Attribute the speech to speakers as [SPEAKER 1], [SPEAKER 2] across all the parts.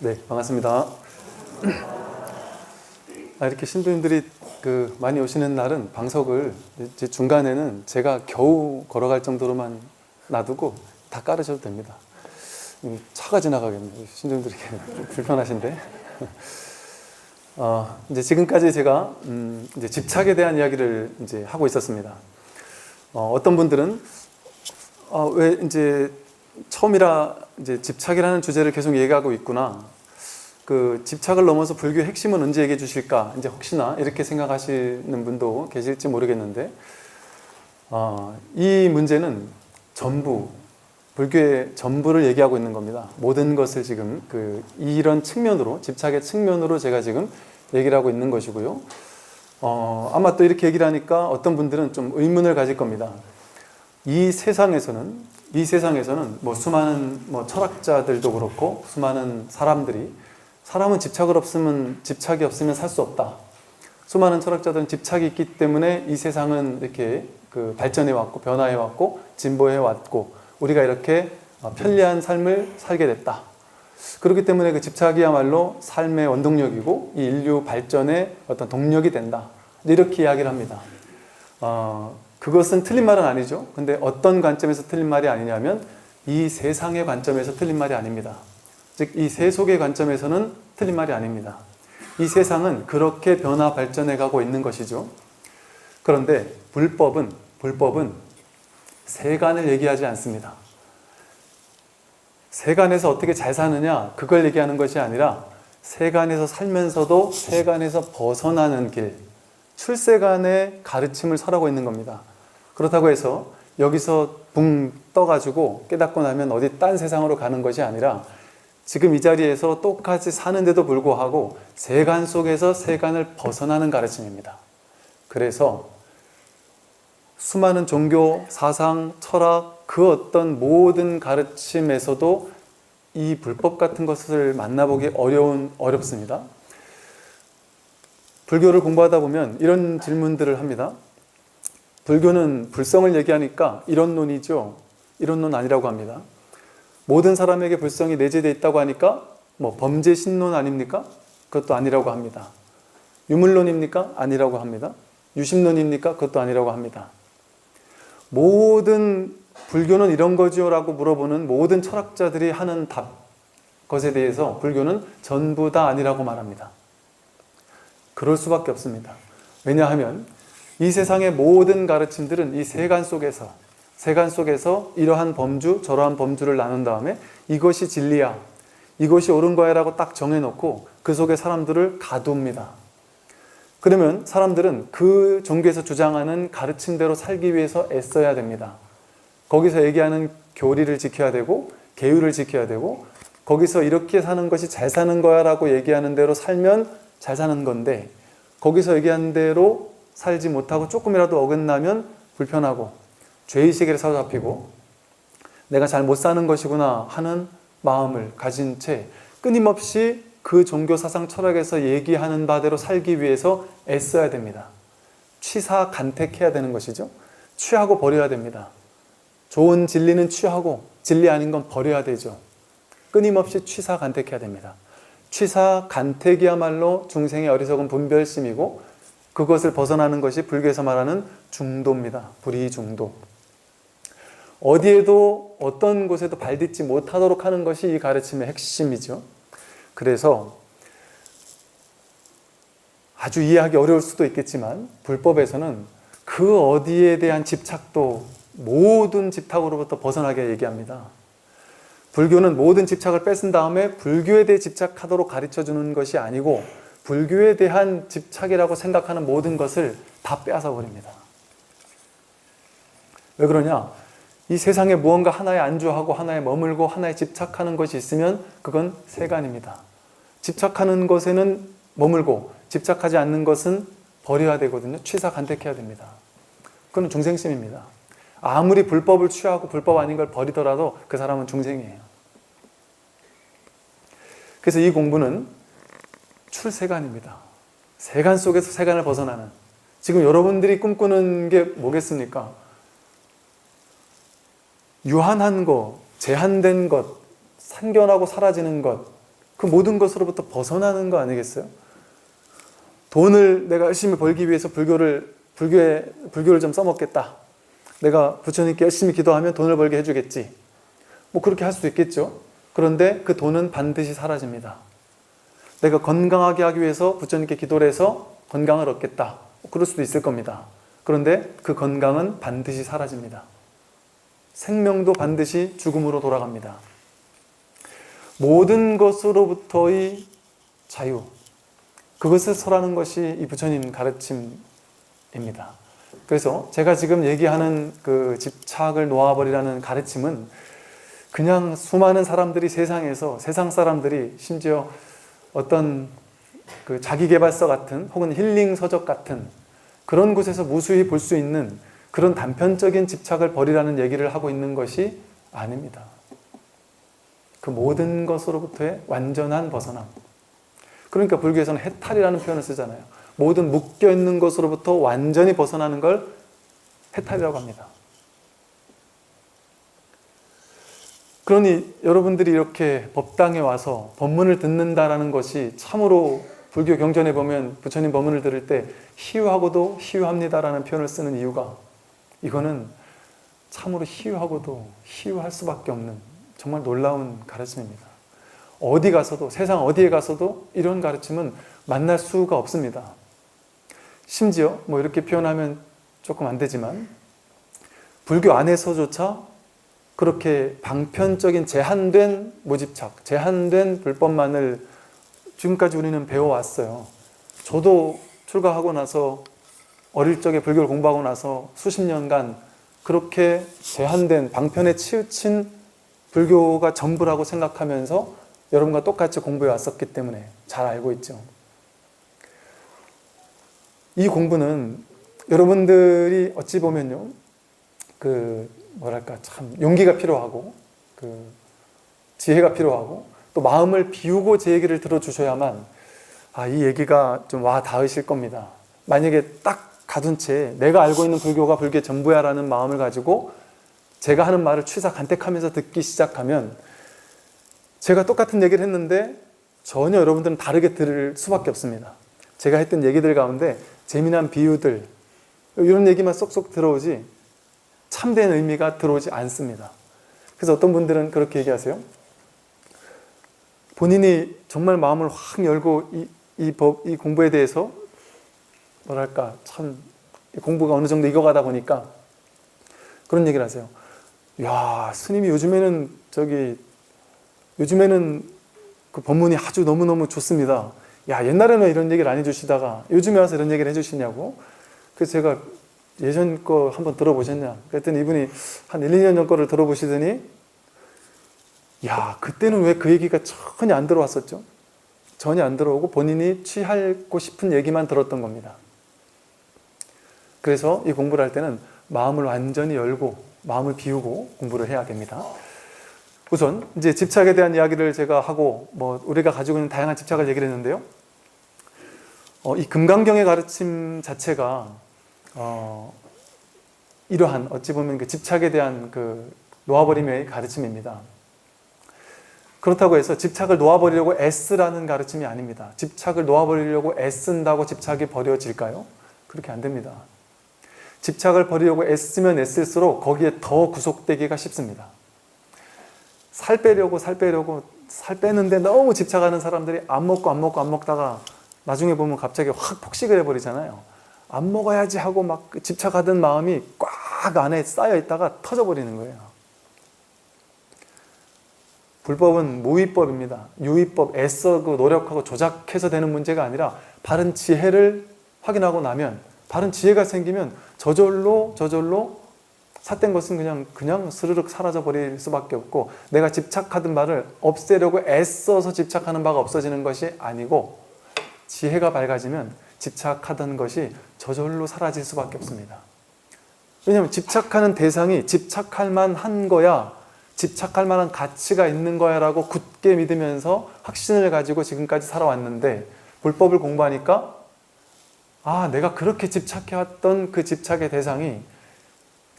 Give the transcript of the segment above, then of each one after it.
[SPEAKER 1] 네, 반갑습니다. 이렇게 신부님들이 많이 오시는 날은 방석을 이제 중간에는 제가 겨우 걸어갈 정도로만 놔두고 다 깔으셔도 됩니다. 차가 지나가겠네요. 신부님들이 불편하신데. 이제 지금까지 제가 이제 집착에 대한 이야기를 이제 하고 있었습니다. 어떤 분들은 왜 이제 처음이라 이제 집착이라는 주제를 계속 얘기하고 있구나. 그 집착을 넘어서 불교의 핵심은 언제 얘기해 주실까? 이제 혹시나 이렇게 생각하시는 분도 계실지 모르겠는데, 이 문제는 전부 불교의 전부를 얘기하고 있는 겁니다. 모든 것을 지금 이런 측면으로, 집착의 측면으로 제가 지금 얘기를 하고 있는 것이고요. 아마 또 이렇게 얘기를 하니까 어떤 분들은 좀 의문을 가질 겁니다. 이 세상에서는 수많은 철학자들도 그렇고 수많은 사람은 집착이 없으면 살 수 없다. 수많은 철학자들은 집착이 있기 때문에 이 세상은 이렇게 발전해 왔고 변화해 왔고 진보해 왔고 우리가 이렇게 편리한 삶을 살게 됐다. 그렇기 때문에 그 집착이야말로 삶의 원동력이고 이 인류 발전의 어떤 동력이 된다. 이렇게 이야기를 합니다. 그것은 틀린 말은 아니죠. 근데 어떤 관점에서 틀린 말이 아니냐면 이 세상의 관점에서 틀린 말이 아닙니다. 즉 이 세속의 관점에서는 틀린 말이 아닙니다. 이 세상은 그렇게 변화 발전해 가고 있는 것이죠. 그런데 불법은 세간을 얘기하지 않습니다. 세간에서 어떻게 잘 사느냐 그걸 얘기하는 것이 아니라 세간에서 살면서도 세간에서 벗어나는 길, 출세간의 가르침을 설하고 있는 겁니다. 그렇다고 해서 여기서 붕 떠가지고 깨닫고 나면 어디 딴 세상으로 가는 것이 아니라 지금 이 자리에서 똑같이 사는데도 불구하고 세간 속에서 세간을 벗어나는 가르침입니다. 그래서 수많은 종교, 사상, 철학, 그 어떤 모든 가르침에서도 이 불법 같은 것을 만나보기 어렵습니다. 불교를 공부하다 보면 이런 질문들을 합니다. 불교는 불성을 얘기하니까 이런론이죠. 이런론 아니라고 합니다. 모든 사람에게 불성이 내재되어 있다고 하니까 범죄 신론 아닙니까? 그것도 아니라고 합니다. 유물론입니까? 아니라고 합니다. 유심론입니까? 그것도 아니라고 합니다. 모든 불교는 이런 거죠 라고 물어보는 모든 철학자들이 하는 것에 대해서 불교는 전부 다 아니라고 말합니다. 그럴 수밖에 없습니다. 왜냐하면 이 세상의 모든 가르침들은 이 세간 속에서 이러한 범주, 저러한 범주를 나눈 다음에 이것이 진리야, 이것이 옳은 거야 라고 딱 정해놓고 그 속에 사람들을 가둡니다. 그러면 사람들은 그 종교에서 주장하는 가르침대로 살기 위해서 애써야 됩니다. 거기서 얘기하는 교리를 지켜야 되고 계율을 지켜야 되고 거기서 이렇게 사는 것이 잘 사는 거야 라고 얘기하는 대로 살면 잘 사는 건데 거기서 얘기하는 대로 살지 못하고 조금이라도 어긋나면 불편하고 죄의식에 사로잡히고 내가 잘 못 사는 것이구나 하는 마음을 가진 채 끊임없이 그 종교 사상 철학에서 얘기하는 바대로 살기 위해서 애써야 됩니다. 취사간택해야 되는 것이죠. 취하고 버려야 됩니다. 좋은 진리는 취하고 진리 아닌 건 버려야 되죠. 끊임없이 취사간택해야 됩니다. 취사간택이야말로 중생의 어리석은 분별심이고 그것을 벗어나는 것이 불교에서 말하는 중도입니다. 불이중도. 어디에도 어떤 곳에도 발딛지 못하도록 하는 것이 이 가르침의 핵심이죠. 그래서 아주 이해하기 어려울 수도 있겠지만 불법에서는 그 어디에 대한 집착도 모든 집착으로부터 벗어나게 얘기합니다. 불교는 모든 집착을 뺏은 다음에 불교에 대해 집착하도록 가르쳐주는 것이 아니고 불교에 대한 집착이라고 생각하는 모든 것을 다 빼앗아 버립니다. 왜 그러냐? 이 세상에 무언가 하나에 안주하고 하나에 머물고 하나에 집착하는 것이 있으면 그건 세간입니다. 집착하는 것에는 머물고 집착하지 않는 것은 버려야 되거든요. 취사간택해야 됩니다. 그건 중생심입니다. 아무리 불법을 취하고 불법 아닌 걸 버리더라도 그 사람은 중생이에요. 그래서 이 공부는 출세간입니다. 세간 속에서 세간을 벗어나는. 지금 여러분들이 꿈꾸는 게 뭐겠습니까? 유한한 것, 제한된 것, 산견하고 사라지는 것, 그 모든 것으로부터 벗어나는 거 아니겠어요? 돈을 내가 열심히 벌기 위해서 불교를 좀 써먹겠다. 내가 부처님께 열심히 기도하면 돈을 벌게 해주겠지. 뭐 그렇게 할 수도 있겠죠. 그런데 그 돈은 반드시 사라집니다. 내가 건강하게 하기 위해서 부처님께 기도를 해서 건강을 얻겠다. 그럴 수도 있을 겁니다. 그런데 그 건강은 반드시 사라집니다. 생명도 반드시 죽음으로 돌아갑니다. 모든 것으로부터의 자유, 그것을 설하는 것이 이 부처님 가르침입니다. 그래서 제가 지금 얘기하는 그 집착을 놓아버리라는 가르침은 그냥 수많은 사람들이 세상에서, 세상 사람들이 심지어 어떤 그 자기계발서 같은 혹은 힐링 서적 같은 그런 곳에서 무수히 볼 수 있는 그런 단편적인 집착을 버리라는 얘기를 하고 있는 것이 아닙니다. 그 모든 것으로부터의 완전한 벗어남. 그러니까 불교에서는 해탈이라는 표현을 쓰잖아요. 모든 묶여있는 것으로부터 완전히 벗어나는 걸 해탈이라고 합니다. 그러니 여러분들이 이렇게 법당에 와서 법문을 듣는다라는 것이 참으로 불교 경전에 보면 부처님 법문을 들을 때 희유하고도 희유합니다라는 표현을 쓰는 이유가 이거는 참으로 희유하고도 희유할 수밖에 없는 정말 놀라운 가르침입니다. 어디 가서도, 세상 어디에 가서도 이런 가르침은 만날 수가 없습니다. 심지어 뭐 이렇게 표현하면 조금 안 되지만 불교 안에서조차 그렇게 방편적인 제한된 무집착, 제한된 불법만을 지금까지 우리는 배워왔어요. 저도 출가하고 나서 어릴 적에 불교를 공부하고 나서 수십 년간 그렇게 제한된 방편에 치우친 불교가 전부라고 생각하면서 여러분과 똑같이 공부해 왔었기 때문에 잘 알고 있죠. 이 공부는 여러분들이 어찌 보면요, 참 용기가 필요하고 지혜가 필요하고 또 마음을 비우고 제 얘기를 들어주셔야만 이 얘기가 좀 와 닿으실 겁니다. 만약에 딱 가둔 채 내가 알고 있는 불교가 불교의 전부야 라는 마음을 가지고 제가 하는 말을 취사간택하면서 듣기 시작하면 제가 똑같은 얘기를 했는데 전혀 여러분들은 다르게 들을 수밖에 없습니다. 제가 했던 얘기들 가운데 재미난 비유들 이런 얘기만 쏙쏙 들어오지 참된 의미가 들어오지 않습니다. 그래서 어떤 분들은 그렇게 얘기하세요. 본인이 정말 마음을 확 열고 이 공부에 대해서 참 공부가 어느 정도 익어가다 보니까 그런 얘기를 하세요. 야, 스님이 요즘에는 그 법문이 아주 너무너무 좋습니다. 야, 옛날에는 이런 얘기를 안 해주시다가 요즘에 와서 이런 얘기를 해주시냐고. 그래서 제가 예전 거 한번 들어보셨냐? 그랬더니 이분이 한 1, 2년 전 거를 들어보시더니 야, 그때는 왜 그 얘기가 전혀 안 들어왔었죠? 전혀 안 들어오고 본인이 취하고 싶은 얘기만 들었던 겁니다. 그래서 이 공부를 할 때는 마음을 완전히 열고 마음을 비우고 공부를 해야 됩니다. 우선 이제 집착에 대한 이야기를 제가 하고 우리가 가지고 있는 다양한 집착을 얘기를 했는데요. 이 금강경의 가르침 자체가 이러한 어찌 보면 그 집착에 대한 그 놓아버림의 가르침입니다. 그렇다고 해서 집착을 놓아버리려고 애쓰라는 가르침이 아닙니다. 집착을 놓아버리려고 애쓴다고 집착이 버려질까요? 그렇게 안 됩니다. 집착을 버리려고 애쓰면 애쓸수록 거기에 더 구속되기가 쉽습니다. 살 빼려고 살 빼는데 너무 집착하는 사람들이 안 먹다가 나중에 보면 갑자기 확 폭식을 해버리잖아요. 안 먹어야지 하고 막 집착하던 마음이 꽉 안에 쌓여 있다가 터져버리는 거예요. 불법은 무위법입니다. 유위법, 애써 노력하고 조작해서 되는 문제가 아니라 바른 지혜를 확인하고 나면, 바른 지혜가 생기면 저절로 삿된 것은 그냥 스르륵 사라져 버릴 수밖에 없고, 내가 집착하던 바를 없애려고 애써서 집착하는 바가 없어지는 것이 아니고, 지혜가 밝아지면 집착하던 것이 저절로 사라질 수밖에 없습니다. 왜냐하면 집착하는 대상이 집착할 만한 거야, 집착할 만한 가치가 있는 거야 라고 굳게 믿으면서 확신을 가지고 지금까지 살아왔는데, 불법을 공부하니까 내가 그렇게 집착해왔던 그 집착의 대상이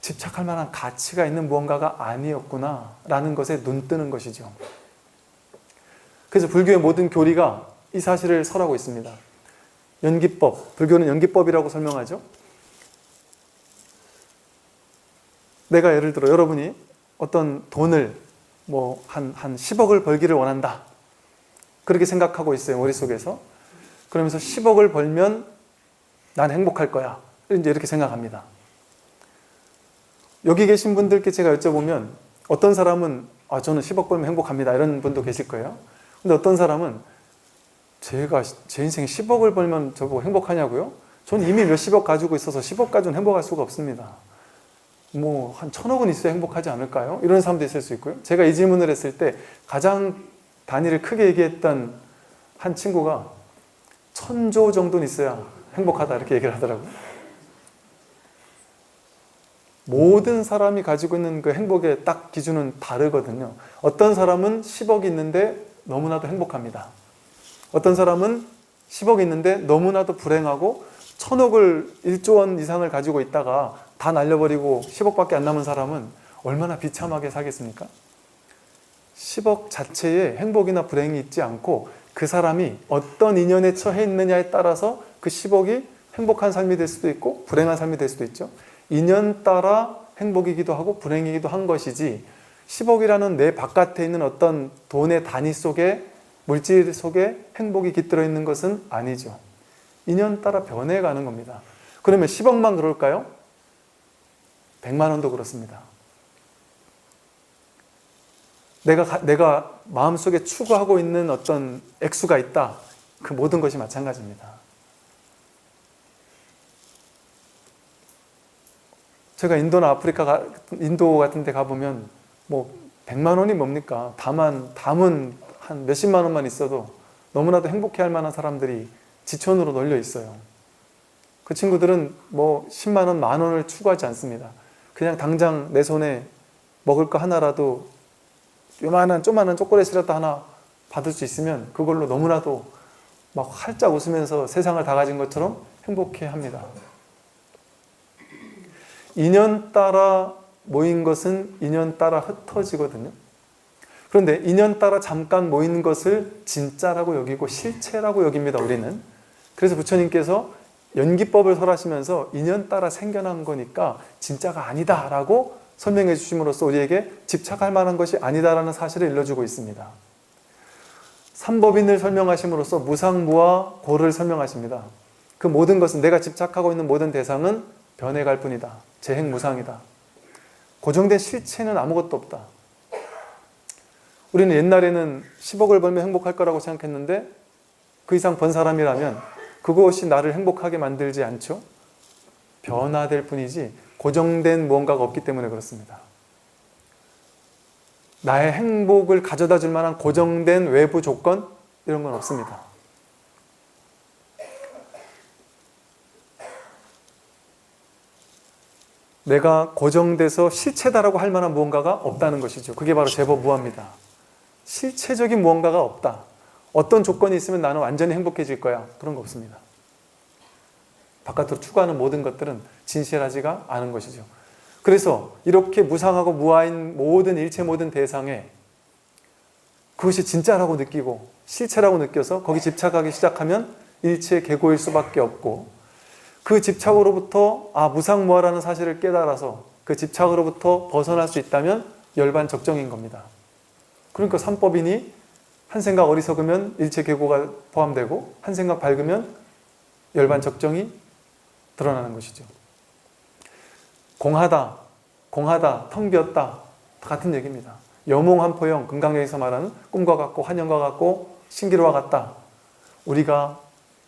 [SPEAKER 1] 집착할 만한 가치가 있는 무언가가 아니었구나 라는 것에 눈 뜨는 것이죠. 그래서 불교의 모든 교리가 이 사실을 설하고 있습니다. 연기법, 불교는 연기법이라고 설명하죠. 내가 예를 들어 여러분이 어떤 돈을 한 10억을 벌기를 원한다. 그렇게 생각하고 있어요, 머릿속에서. 그러면서 10억을 벌면 난 행복할 거야. 이제 이렇게 생각합니다. 여기 계신 분들께 제가 여쭤보면 어떤 사람은 저는 10억 벌면 행복합니다. 이런 분도 계실 거예요. 근데 어떤 사람은 제가 제 인생에 10억을 벌면 저보고 행복하냐고요? 저는 이미 몇십억 가지고 있어서 10억 가지고는 행복할 수가 없습니다. 한 1000억은 있어야 행복하지 않을까요? 이런 사람도 있을 수 있고요. 제가 이 질문을 했을 때 가장 단위를 크게 얘기했던 한 친구가 1000조 정도는 있어야 행복하다 이렇게 얘기를 하더라고요. 모든 사람이 가지고 있는 그 행복의 딱 기준은 다르거든요. 어떤 사람은 10억이 있는데 너무나도 행복합니다. 어떤 사람은 10억이 있는데 너무나도 불행하고 1000억을 1조 원 이상을 가지고 있다가 다 날려버리고 10억밖에 안 남은 사람은 얼마나 비참하게 살겠습니까? 10억 자체에 행복이나 불행이 있지 않고 그 사람이 어떤 인연에 처해 있느냐에 따라서 그 10억이 행복한 삶이 될 수도 있고 불행한 삶이 될 수도 있죠. 인연 따라 행복이기도 하고 불행이기도 한 것이지 10억이라는 내 바깥에 있는 어떤 돈의 단위 속에 물질 속에 행복이 깃들어 있는 것은 아니죠. 인연 따라 변해가는 겁니다. 그러면 10억만 그럴까요? 100만 원도 그렇습니다. 내가 마음속에 추구하고 있는 어떤 액수가 있다. 그 모든 것이 마찬가지입니다. 제가 인도나 아프리카, 인도 같은 데 가보면 100만 원이 뭡니까? 담은 한 몇십만 원만 있어도 너무나도 행복해할 만한 사람들이 지천으로 널려 있어요. 그 친구들은 10만 원, 만 원을 추구하지 않습니다. 그냥 당장 내 손에 먹을 거 하나라도 요만한 조그만한 초콜릿이라도 하나 받을 수 있으면 그걸로 너무나도 활짝 웃으면서 세상을 다 가진 것처럼 행복해합니다. 인연 따라 모인 것은 인연 따라 흩어지거든요. 그런데 인연 따라 잠깐 모인 것을 진짜라고 여기고 실체라고 여깁니다, 우리는. 그래서 부처님께서 연기법을 설하시면서 인연 따라 생겨난 거니까 진짜가 아니다라고 설명해 주심으로써 우리에게 집착할 만한 것이 아니다라는 사실을 일러주고 있습니다. 삼법인을 설명하심으로써 무상무와 고를 설명하십니다. 그 모든 것은 내가 집착하고 있는 모든 대상은 변해갈 뿐이다. 재행무상이다. 고정된 실체는 아무것도 없다. 우리는 옛날에는 10억을 벌면 행복할 거라고 생각했는데 그 이상 번 사람이라면 그것이 나를 행복하게 만들지 않죠. 변화될 뿐이지 고정된 무언가가 없기 때문에 그렇습니다. 나의 행복을 가져다 줄 만한 고정된 외부 조건 이런 건 없습니다. 내가 고정돼서 실체다라고 할 만한 무언가가 없다는 것이죠. 그게 바로 제법무아입니다. 실체적인 무언가가 없다. 어떤 조건이 있으면 나는 완전히 행복해질 거야. 그런 거 없습니다. 바깥으로 추구하는 모든 것들은 진실하지가 않은 것이죠. 그래서 이렇게 무상하고 무아인 모든 일체 모든 대상에 그것이 진짜라고 느끼고 실체라고 느껴서 거기 집착하기 시작하면 일체 계고일 수밖에 없고 그 집착으로부터 무상무아라는 사실을 깨달아서 그 집착으로부터 벗어날 수 있다면 열반적정인 겁니다. 그러니까 삼법인이 한 생각 어리석으면 일체 계고가 포함되고 한 생각 밝으면 열반적정이 드러나는 것이죠. 공하다, 텅 비었다 같은 얘기입니다. 여몽한포영, 금강경에서 말하는 꿈과 같고 환영과 같고 신기루와 같다. 우리가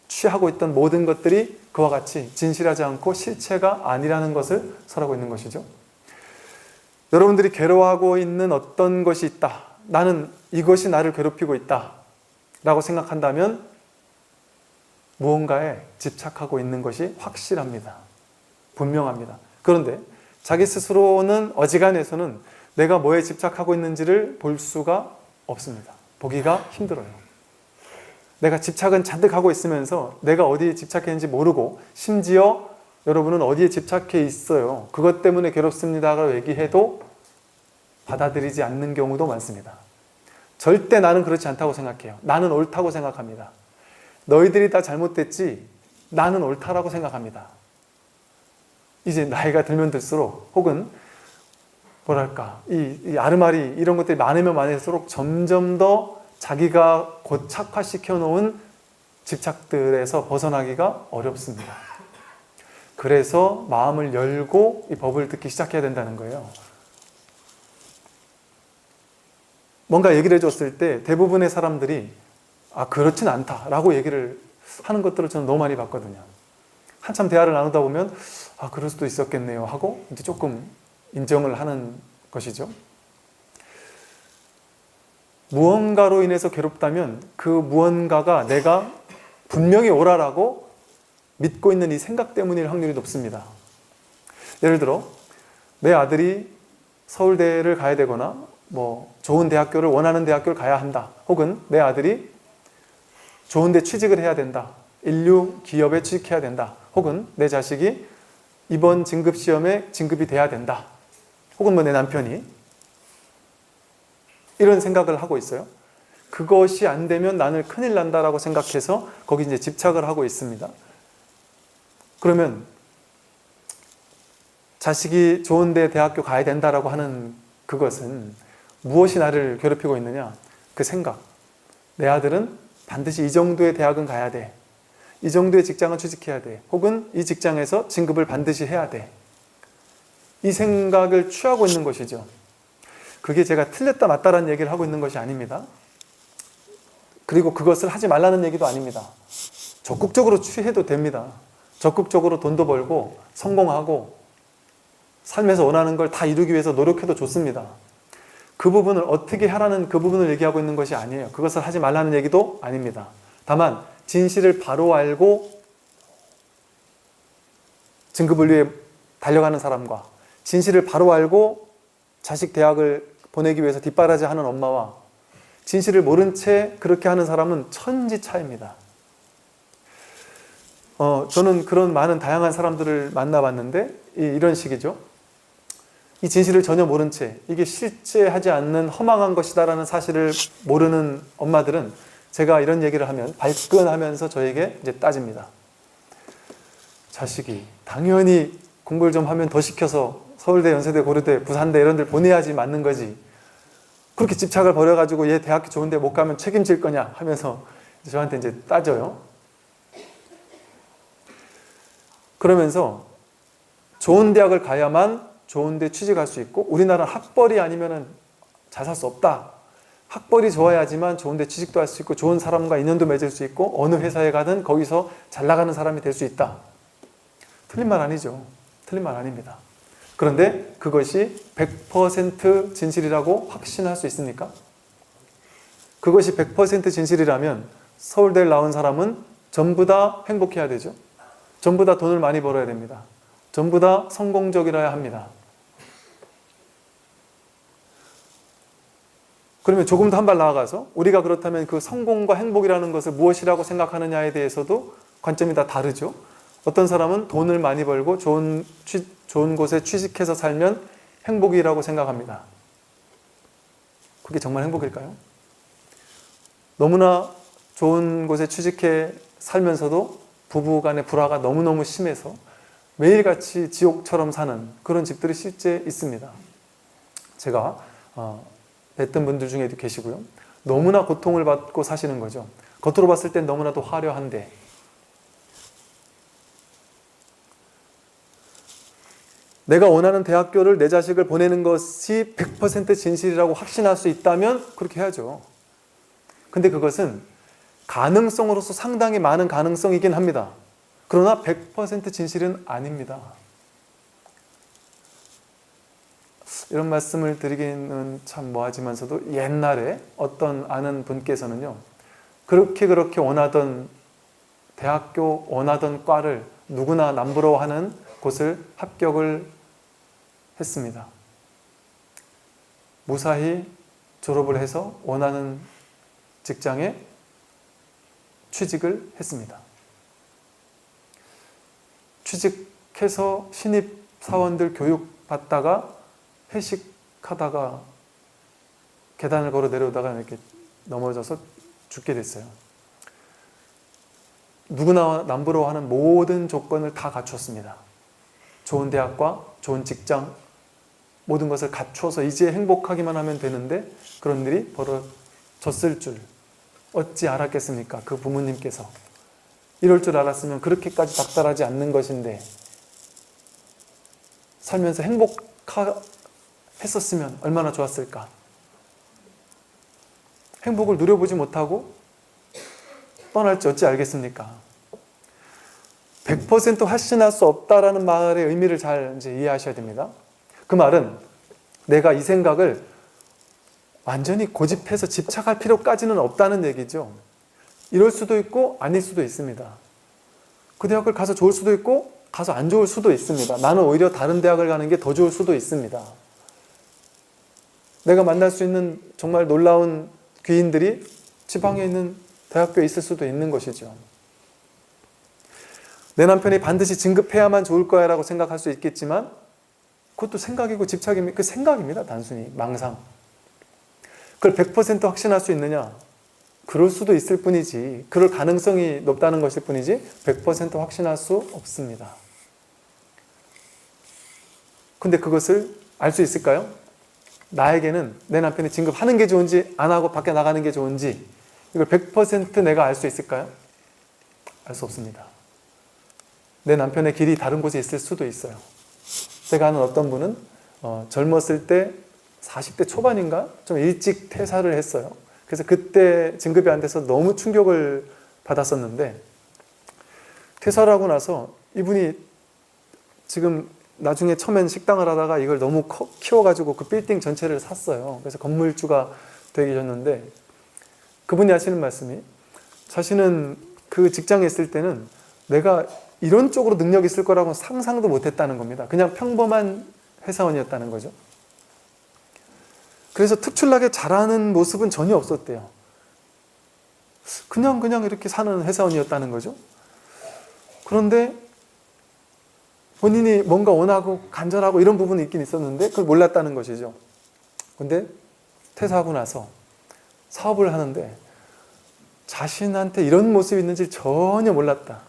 [SPEAKER 1] 취하고 있던 모든 것들이 그와 같이 진실하지 않고 실체가 아니라는 것을 설하고 있는 것이죠. 여러분들이 괴로워하고 있는 어떤 것이 있다. 나는 이것이 나를 괴롭히고 있다 라고 생각한다면 무언가에 집착하고 있는 것이 확실합니다. 분명합니다. 그런데 자기 스스로는 어지간해서는 내가 뭐에 집착하고 있는지를 볼 수가 없습니다. 보기가 힘들어요. 내가 집착은 잔뜩 하고 있으면서 내가 어디에 집착했는지 모르고 심지어 여러분은 어디에 집착해 있어요. 그것 때문에 괴롭습니다라고 얘기해도 받아들이지 않는 경우도 많습니다. 절대 나는 그렇지 않다고 생각해요. 나는 옳다고 생각합니다. 너희들이 다 잘못됐지 나는 옳다라고 생각합니다. 이제 나이가 들면 들수록 혹은 뭐랄까 이 아르마리 이런 것들이 많으면 많을수록 점점 더 자기가 고착화시켜 놓은 집착들에서 벗어나기가 어렵습니다. 그래서 마음을 열고 이 법을 듣기 시작해야 된다는 거예요. 뭔가 얘기를 해줬을 때 대부분의 사람들이 그렇진 않다라고 얘기를 하는 것들을 저는 너무 많이 봤거든요. 한참 대화를 나누다 보면 그럴 수도 있었겠네요 하고 이제 조금 인정을 하는 것이죠. 무언가로 인해서 괴롭다면 그 무언가가 내가 분명히 옳아라고 믿고 있는 이 생각 때문일 확률이 높습니다. 예를 들어 내 아들이 서울대를 가야 되거나 뭐 좋은 대학교를 원하는 대학교를 가야 한다. 혹은 내 아들이 좋은 데 취직을 해야 된다. 인류 기업에 취직해야 된다. 혹은 내 자식이 이번 진급시험에 진급이 돼야 된다. 혹은 뭐 내 남편이 이런 생각을 하고 있어요. 그것이 안 되면 나는 큰일 난다라고 생각해서 거기 이제 집착을 하고 있습니다. 그러면 자식이 좋은데 대학교 가야 된다라고 하는 그것은 무엇이 나를 괴롭히고 있느냐? 그 생각. 내 아들은 반드시 이 정도의 대학은 가야 돼. 이 정도의 직장은 취직해야 돼. 혹은 이 직장에서 진급을 반드시 해야 돼. 이 생각을 취하고 있는 것이죠. 그게 제가 틀렸다 맞다라는 얘기를 하고 있는 것이 아닙니다. 그리고 그것을 하지 말라는 얘기도 아닙니다. 적극적으로 취해도 됩니다. 적극적으로 돈도 벌고 성공하고 삶에서 원하는 걸 다 이루기 위해서 노력해도 좋습니다. 그 부분을 어떻게 하라는 그 부분을 얘기하고 있는 것이 아니에요. 그것을 하지 말라는 얘기도 아닙니다. 다만 진실을 바로 알고 진급을 위해 달려가는 사람과 진실을 바로 알고 자식 대학을 보내기 위해서 뒷바라지하는 엄마와 진실을 모른 채 그렇게 하는 사람은 천지 차이입니다. 저는 그런 많은 다양한 사람들을 만나봤는데 이런 식이죠. 이 진실을 전혀 모른 채 이게 실제 하지 않는 허망한 것이다라는 사실을 모르는 엄마들은 제가 이런 얘기를 하면 발끈하면서 저에게 이제 따집니다. 자식이 당연히 공부를 좀 하면 더 시켜서 서울대, 연세대, 고려대, 부산대 이런 데 보내야지 맞는 거지. 그렇게 집착을 벌여가지고 얘 대학교 좋은데 못 가면 책임질 거냐 하면서 저한테 이제 따져요. 그러면서 좋은 대학을 가야만 좋은 데 취직할 수 있고 우리나라는 학벌이 아니면 잘 살 수 없다. 학벌이 좋아야지만 좋은 데 취직도 할 수 있고 좋은 사람과 인연도 맺을 수 있고 어느 회사에 가든 거기서 잘 나가는 사람이 될 수 있다. 틀린 말 아니죠. 틀린 말 아닙니다. 그런데 그것이 100% 진실이라고 확신할 수 있습니까? 그것이 100% 진실이라면 서울대를 나온 사람은 전부 다 행복해야 되죠. 전부 다 돈을 많이 벌어야 됩니다. 전부 다 성공적이라야 합니다. 그러면 조금 더 한 발 나아가서 우리가 그렇다면 그 성공과 행복이라는 것을 무엇이라고 생각하느냐에 대해서도 관점이 다 다르죠. 어떤 사람은 돈을 많이 벌고 좋은 곳에 취직해서 살면 행복이라고 생각합니다. 그게 정말 행복일까요? 너무나 좋은 곳에 취직해 살면서도 부부간의 불화가 너무너무 심해서 매일같이 지옥처럼 사는 그런 집들이 실제 있습니다. 제가 뵀던 분들 중에도 계시고요. 너무나 고통을 받고 사시는 거죠. 겉으로 봤을 땐 너무나도 화려한데 내가 원하는 대학교를 내 자식을 보내는 것이 100% 진실이라고 확신할 수 있다면 그렇게 해야죠. 근데 그것은 가능성으로서 상당히 많은 가능성이긴 합니다. 그러나 100% 진실은 아닙니다. 이런 말씀을 드리기는 참 뭐하지만서도 옛날에 어떤 아는 분께서는요. 그렇게 원하던 대학교, 원하던 과를 누구나 남부러워하는 곳을 합격을 했습니다. 무사히 졸업을 해서 원하는 직장에 취직을 했습니다. 취직해서 신입사원들 교육받다가 회식하다가 계단을 걸어 내려오다가 이렇게 넘어져서 죽게 됐어요. 누구나 남부러워하는 모든 조건을 다 갖추었습니다. 좋은 대학과 좋은 직장, 모든 것을 갖추어서 이제 행복하기만 하면 되는데 그런 일이 벌어졌을 줄 어찌 알았겠습니까? 그 부모님께서. 이럴 줄 알았으면 그렇게까지 닥달하지 않는 것인데 살면서 행복했었으면 얼마나 좋았을까? 행복을 누려보지 못하고 떠날지 어찌 알겠습니까? 100% 확신할 수 없다라는 말의 의미를 잘 이제 이해하셔야 됩니다. 그 말은 내가 이 생각을 완전히 고집해서 집착할 필요까지는 없다는 얘기죠. 이럴 수도 있고 아닐 수도 있습니다. 그 대학을 가서 좋을 수도 있고 가서 안 좋을 수도 있습니다. 나는 오히려 다른 대학을 가는 게 더 좋을 수도 있습니다. 내가 만날 수 있는 정말 놀라운 귀인들이 지방에 있는 대학교에 있을 수도 있는 것이죠. 내 남편이 반드시 진급해야만 좋을 거야 라고 생각할 수 있겠지만 그것도 생각이고 집착입니다. 그 생각입니다. 단순히 망상. 그걸 100% 확신할 수 있느냐? 그럴 수도 있을 뿐이지, 그럴 가능성이 높다는 것일 뿐이지 100% 확신할 수 없습니다. 근데 그것을 알 수 있을까요? 나에게는 내 남편이 진급하는 게 좋은지 안 하고 밖에 나가는 게 좋은지 이걸 100% 내가 알 수 있을까요? 알 수 없습니다. 내 남편의 길이 다른 곳에 있을 수도 있어요. 제가 아는 어떤 분은 젊었을 때 40대 초반인가? 좀 일찍 퇴사를 했어요. 그래서 그때 진급이 안 돼서 너무 충격을 받았었는데 퇴사를 하고 나서 이분이 지금 나중에 처음엔 식당을 하다가 이걸 너무 키워가지고 그 빌딩 전체를 샀어요. 그래서 건물주가 되셨는데 그분이 하시는 말씀이 자신은 그 직장에 있을 때는 내가 이런 쪽으로 능력이 있을 거라고 상상도 못했다는 겁니다. 그냥 평범한 회사원이었다는 거죠. 그래서 특출나게 잘하는 모습은 전혀 없었대요. 그냥 이렇게 사는 회사원이었다는 거죠. 그런데 본인이 뭔가 원하고 간절하고 이런 부분이 있긴 있었는데 그걸 몰랐다는 것이죠. 근데 퇴사하고 나서 사업을 하는데 자신한테 이런 모습이 있는지 전혀 몰랐다.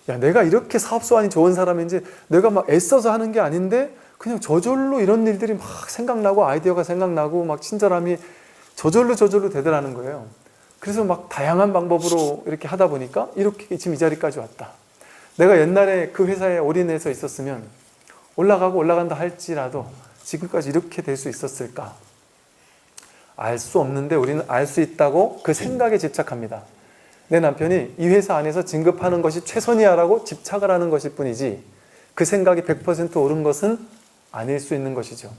[SPEAKER 1] 야, 내가 이렇게 사업 수완이 좋은 사람인지 내가 막 애써서 하는 게 아닌데 그냥 저절로 이런 일들이 막 생각나고 아이디어가 생각나고 막 친절함이 저절로 되더라는 거예요. 그래서 막 다양한 방법으로 이렇게 하다 보니까 이렇게 지금 이 자리까지 왔다. 내가 옛날에 그 회사에 올인해서 있었으면 올라가고 올라간다 할지라도 지금까지 이렇게 될 수 있었을까? 알 수 없는데 우리는 알 수 있다고 그 생각에 집착합니다. 내 남편이 이 회사 안에서 진급하는 것이 최선이야 라고 집착을 하는 것일 뿐이지 그 생각이 100% 옳은 것은 아닐 수 있는 것이죠.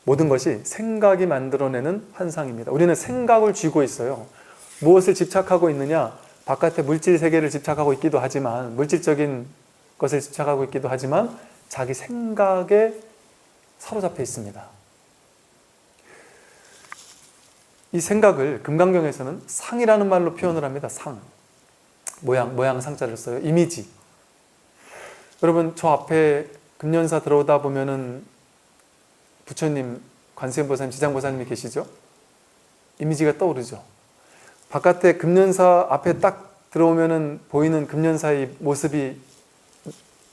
[SPEAKER 1] 모든 것이 생각이 만들어내는 환상입니다. 우리는 생각을 쥐고 있어요. 무엇을 집착하고 있느냐? 바깥의 물질 세계를 집착하고 있기도 하지만 물질적인 것을 집착하고 있기도 하지만 자기 생각에 사로잡혀 있습니다. 이 생각을 금강경에서는 상이라는 말로 표현을 합니다. 상. 모양 상자를 써요. 이미지. 여러분 저 앞에 금년사 들어오다 보면은 부처님, 관세음보살님, 지장보살님이 계시죠? 이미지가 떠오르죠. 바깥에 금년사 앞에 딱 들어오면은 보이는 금년사의 모습이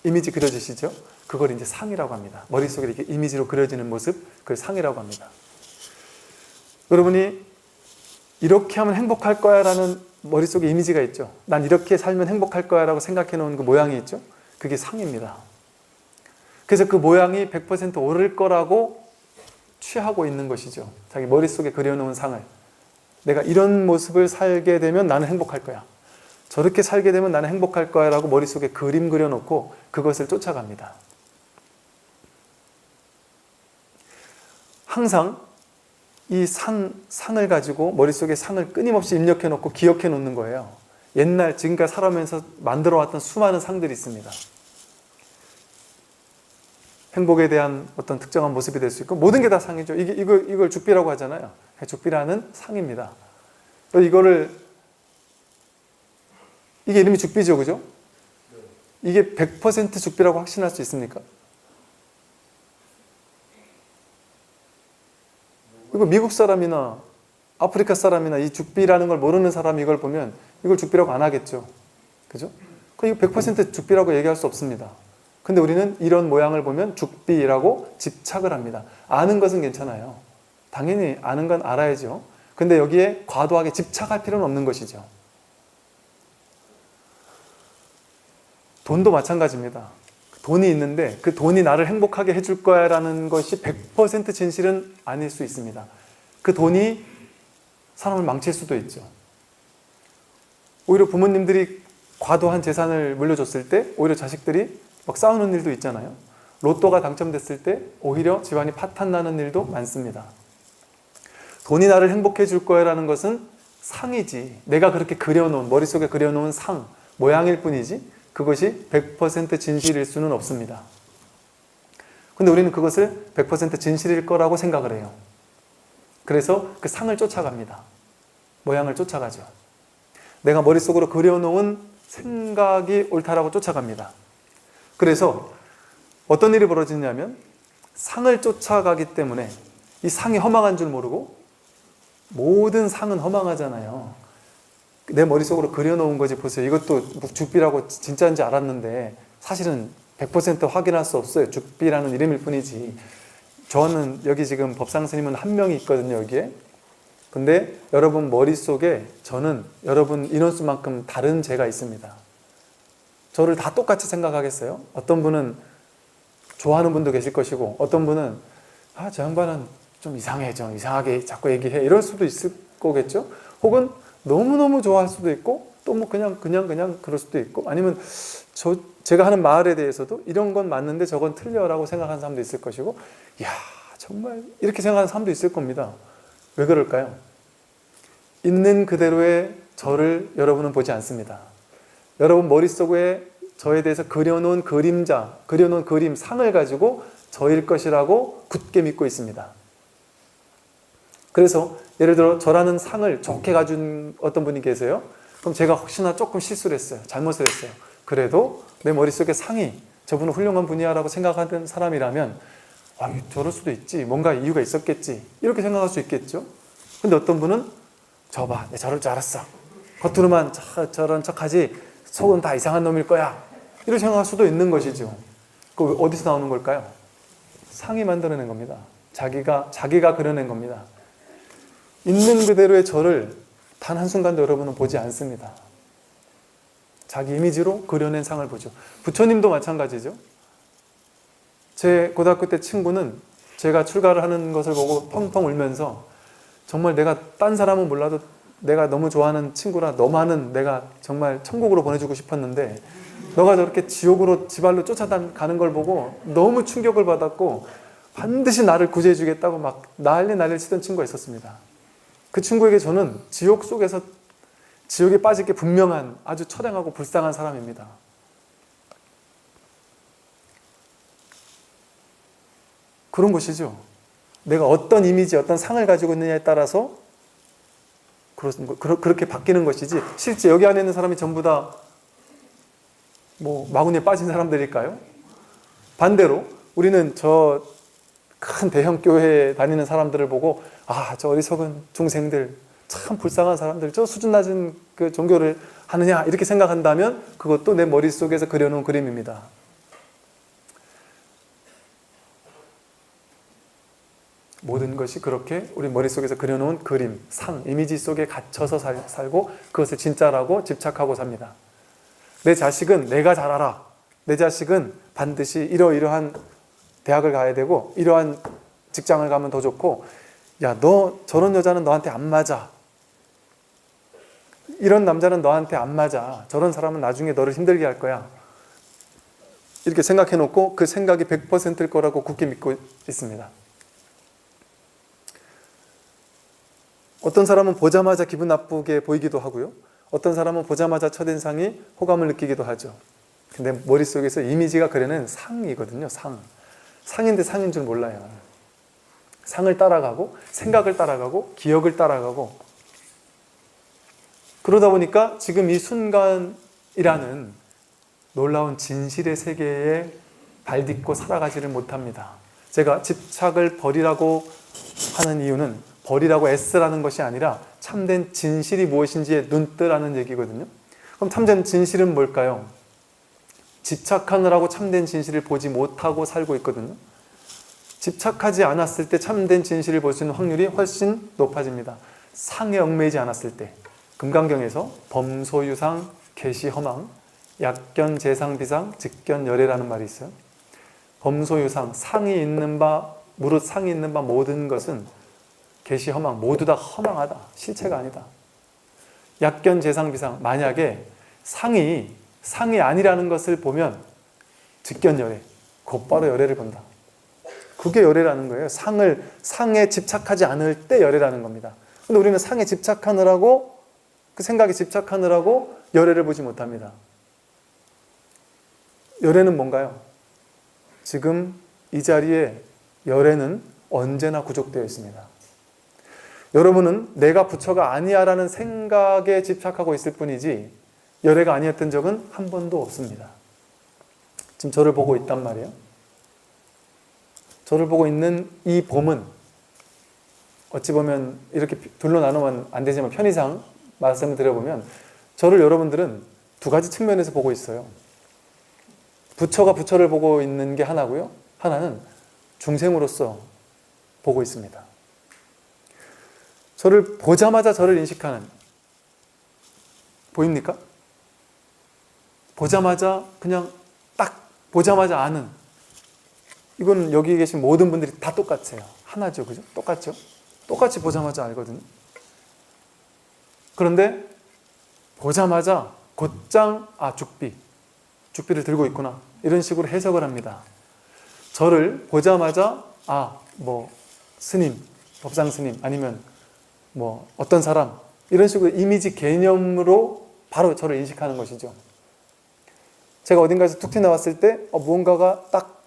[SPEAKER 1] 이미지 그려지시죠? 그걸 이제 상이라고 합니다. 머릿속에 이렇게 이미지로 그려지는 모습, 그걸 상이라고 합니다. 여러분이 이렇게 하면 행복할 거야 라는 머릿속에 이미지가 있죠. 난 이렇게 살면 행복할 거야 라고 생각해 놓은 그 모양이 있죠. 그게 상입니다. 그래서 그 모양이 100% 옳을 거라고 취하고 있는 것이죠. 자기 머릿속에 그려놓은 상을. 내가 이런 모습을 살게 되면 나는 행복할 거야. 저렇게 살게 되면 나는 행복할 거야 라고 머릿속에 그림 그려놓고 그것을 쫓아갑니다. 항상 이 상을 가지고 머릿속에 상을 끊임없이 입력해 놓고 기억해 놓는 거예요. 옛날 지금까지 살아오면서 만들어 왔던 수많은 상들이 있습니다. 행복에 대한 어떤 특정한 모습이 될 수 있고 모든 게 다 상이죠. 이걸 죽비라고 하잖아요. 죽비라는 상입니다. 이게 이름이 죽비죠, 그죠? 이게 100% 죽비라고 확신할 수 있습니까? 이거 미국 사람이나 아프리카 사람이나 이 죽비라는 걸 모르는 사람이 이걸 보면 이걸 죽비라고 안 하겠죠. 그죠? 이거 100% 죽비라고 얘기할 수 없습니다. 근데 우리는 이런 모양을 보면 죽비라고 집착을 합니다. 아는 것은 괜찮아요. 당연히 아는 건 알아야죠. 근데 여기에 과도하게 집착할 필요는 없는 것이죠. 돈도 마찬가지입니다. 돈이 있는데 그 돈이 나를 행복하게 해줄 거야 라는 것이 100% 진실은 아닐 수 있습니다. 그 돈이 사람을 망칠 수도 있죠. 오히려 부모님들이 과도한 재산을 물려줬을 때 오히려 자식들이 막 싸우는 일도 있잖아요. 로또가 당첨됐을 때 오히려 집안이 파탄 나는 일도 많습니다. 돈이 나를 행복해 줄 거야 라는 것은 상이지, 내가 그렇게 그려놓은, 머릿속에 그려놓은 상, 모양일 뿐이지 그것이 100% 진실일 수는 없습니다. 근데 우리는 그것을 100% 진실일 거라고 생각을 해요. 그래서 그 상을 쫓아갑니다. 모양을 쫓아가죠. 내가 머릿속으로 그려놓은 생각이 옳다라고 쫓아갑니다. 그래서 어떤 일이 벌어지냐면 상을 쫓아가기 때문에 이 상이 허망한 줄 모르고, 모든 상은 허망하잖아요. 내 머릿속으로 그려놓은 거지 보세요. 이것도 죽비라고 진짜인지 알았는데 사실은 100% 확인할 수 없어요. 죽비라는 이름일 뿐이지. 저는 여기 지금 법상 스님은 한 명이 있거든요, 여기에. 근데 여러분 머릿속에 저는 여러분 인원수만큼 다른 제가 있습니다. 저를 다 똑같이 생각하겠어요? 어떤 분은 좋아하는 분도 계실 것이고, 어떤 분은 저 양반은 좀 이상해, 좀 이상하게 자꾸 얘기해, 이럴 수도 있을 거겠죠? 혹은 너무너무 좋아할 수도 있고, 또 뭐 그냥 그럴 수도 있고, 아니면 제가 하는 말에 대해서도 이런 건 맞는데 저건 틀려라고 생각하는 사람도 있을 것이고, 이야 정말 이렇게 생각하는 사람도 있을 겁니다. 왜 그럴까요? 있는 그대로의 저를 여러분은 보지 않습니다. 여러분 머릿속에 저에 대해서 그려놓은 그림자, 그려놓은 그림, 상을 가지고 저일 것이라고 굳게 믿고 있습니다. 그래서 예를 들어 저라는 상을 좋게 가진 어떤 분이 계세요. 그럼 제가 혹시나 조금 실수를 했어요. 잘못을 했어요. 그래도 내 머릿속에 상이 저분은 훌륭한 분이야 라고 생각하는 사람이라면 저럴 수도 있지, 뭔가 이유가 있었겠지, 이렇게 생각할 수 있겠죠. 근데 어떤 분은 저봐, 내가 저럴 줄 알았어, 겉으로만 저런 척하지 속은 다 이상한 놈일 거야, 이렇게 생각할 수도 있는 것이죠. 그 어디서 나오는 걸까요? 상이 만들어낸 겁니다. 자기가 그려낸 겁니다. 있는 그대로의 저를 단 한순간도 여러분은 보지 않습니다. 자기 이미지로 그려낸 상을 보죠. 부처님도 마찬가지죠. 제 고등학교 때 친구는 제가 출가를 하는 것을 보고 펑펑 울면서, 정말 내가 딴 사람은 몰라도 내가 너무 좋아하는 친구라 너만은 내가 정말 천국으로 보내주고 싶었는데 너가 저렇게 지옥으로 지발로 쫓아가는 걸 보고 너무 충격을 받았고 반드시 나를 구제해 주겠다고 막 난리를 치던 친구가 있었습니다. 그 친구에게 저는 지옥 속에서 지옥에 빠질 게 분명한 아주 처량하고 불쌍한 사람입니다. 그런 것이죠. 내가 어떤 이미지, 어떤 상을 가지고 있느냐에 따라서 그렇게 바뀌는 것이지, 실제 여기 안에 있는 사람이 전부 다 마구니에 빠진 사람들일까요? 반대로 우리는 저 큰 대형 교회에 다니는 사람들을 보고 저 어리석은 중생들, 참 불쌍한 사람들, 저 수준 낮은 그 종교를 하느냐, 이렇게 생각한다면 그것도 내 머릿속에서 그려놓은 그림입니다. 모든 것이 그렇게 우리 머릿속에서 그려놓은 그림, 상, 이미지 속에 갇혀서 살고 그것을 진짜라고 집착하고 삽니다. 내 자식은 내가 잘 알아. 내 자식은 반드시 이러이러한 대학을 가야 되고 이러한 직장을 가면 더 좋고, 야, 너 저런 여자는 너한테 안 맞아. 이런 남자는 너한테 안 맞아. 저런 사람은 나중에 너를 힘들게 할 거야. 이렇게 생각해놓고 그 생각이 100%일 거라고 굳게 믿고 있습니다. 어떤 사람은 보자마자 기분 나쁘게 보이기도 하고요. 어떤 사람은 보자마자 첫인상이 호감을 느끼기도 하죠. 근데 머릿속에서 이미지가 그려낸 상이거든요. 상인데 상인 줄 몰라요. 상을 따라가고 생각을 따라가고 기억을 따라가고, 그러다 보니까 지금 이 순간이라는 놀라운 진실의 세계에 발딛고 살아가지를 못합니다. 제가 집착을 버리라고 하는 이유는 버리라고 애쓰라는 것이 아니라 참된 진실이 무엇인지에 눈뜨라는 얘기거든요. 그럼 참된 진실은 뭘까요? 집착하느라고 참된 진실을 보지 못하고 살고 있거든요. 집착하지 않았을 때 참된 진실을 볼 수 있는 확률이 훨씬 높아집니다. 상에 얽매이지 않았을 때. 금강경에서 범소유상, 계시허망, 약견재상비상, 직견열애라는 말이 있어요. 범소유상, 상이 있는 바, 무릇 상이 있는 바 모든 것은 계시허망, 모두 다 허망하다. 실체가 아니다. 약견재상비상, 만약에 상이 아니라는 것을 보면 직견열애, 곧바로 열애를 본다. 그게 열애라는 거예요. 상에 집착하지 않을 때 열애라는 겁니다. 근데 우리는 상에 집착하느라고, 그 생각에 집착하느라고 열애를 보지 못합니다. 열애는 뭔가요? 지금 이 자리에 열애는 언제나 구족되어 있습니다. 여러분은 내가 부처가 아니야 라는 생각에 집착하고 있을 뿐이지 열애가 아니었던 적은 한 번도 없습니다. 지금 저를 보고 있단 말이에요. 저를 보고 있는 이 봄은 어찌 보면 이렇게 둘로 나누면 안 되지만 편의상 말씀을 드려보면 저를 여러분들은 두 가지 측면에서 보고 있어요. 부처가 부처를 보고 있는 게 하나고요. 하나는 중생으로서 보고 있습니다. 저를 보자마자 저를 인식하는, 보입니까? 보자마자 그냥 딱 보자마자 아는, 이건 여기 계신 모든 분들이 다 똑같아요. 하나죠. 그죠? 똑같죠? 똑같이 보자마자 알거든요. 그런데 보자마자 곧장 죽비를 들고 있구나. 이런 식으로 해석을 합니다. 저를 보자마자 스님, 법상 스님 아니면 어떤 사람 이런 식으로 이미지 개념으로 바로 저를 인식하는 것이죠. 제가 어딘가에서 툭 튀어나왔을 때 무언가가 딱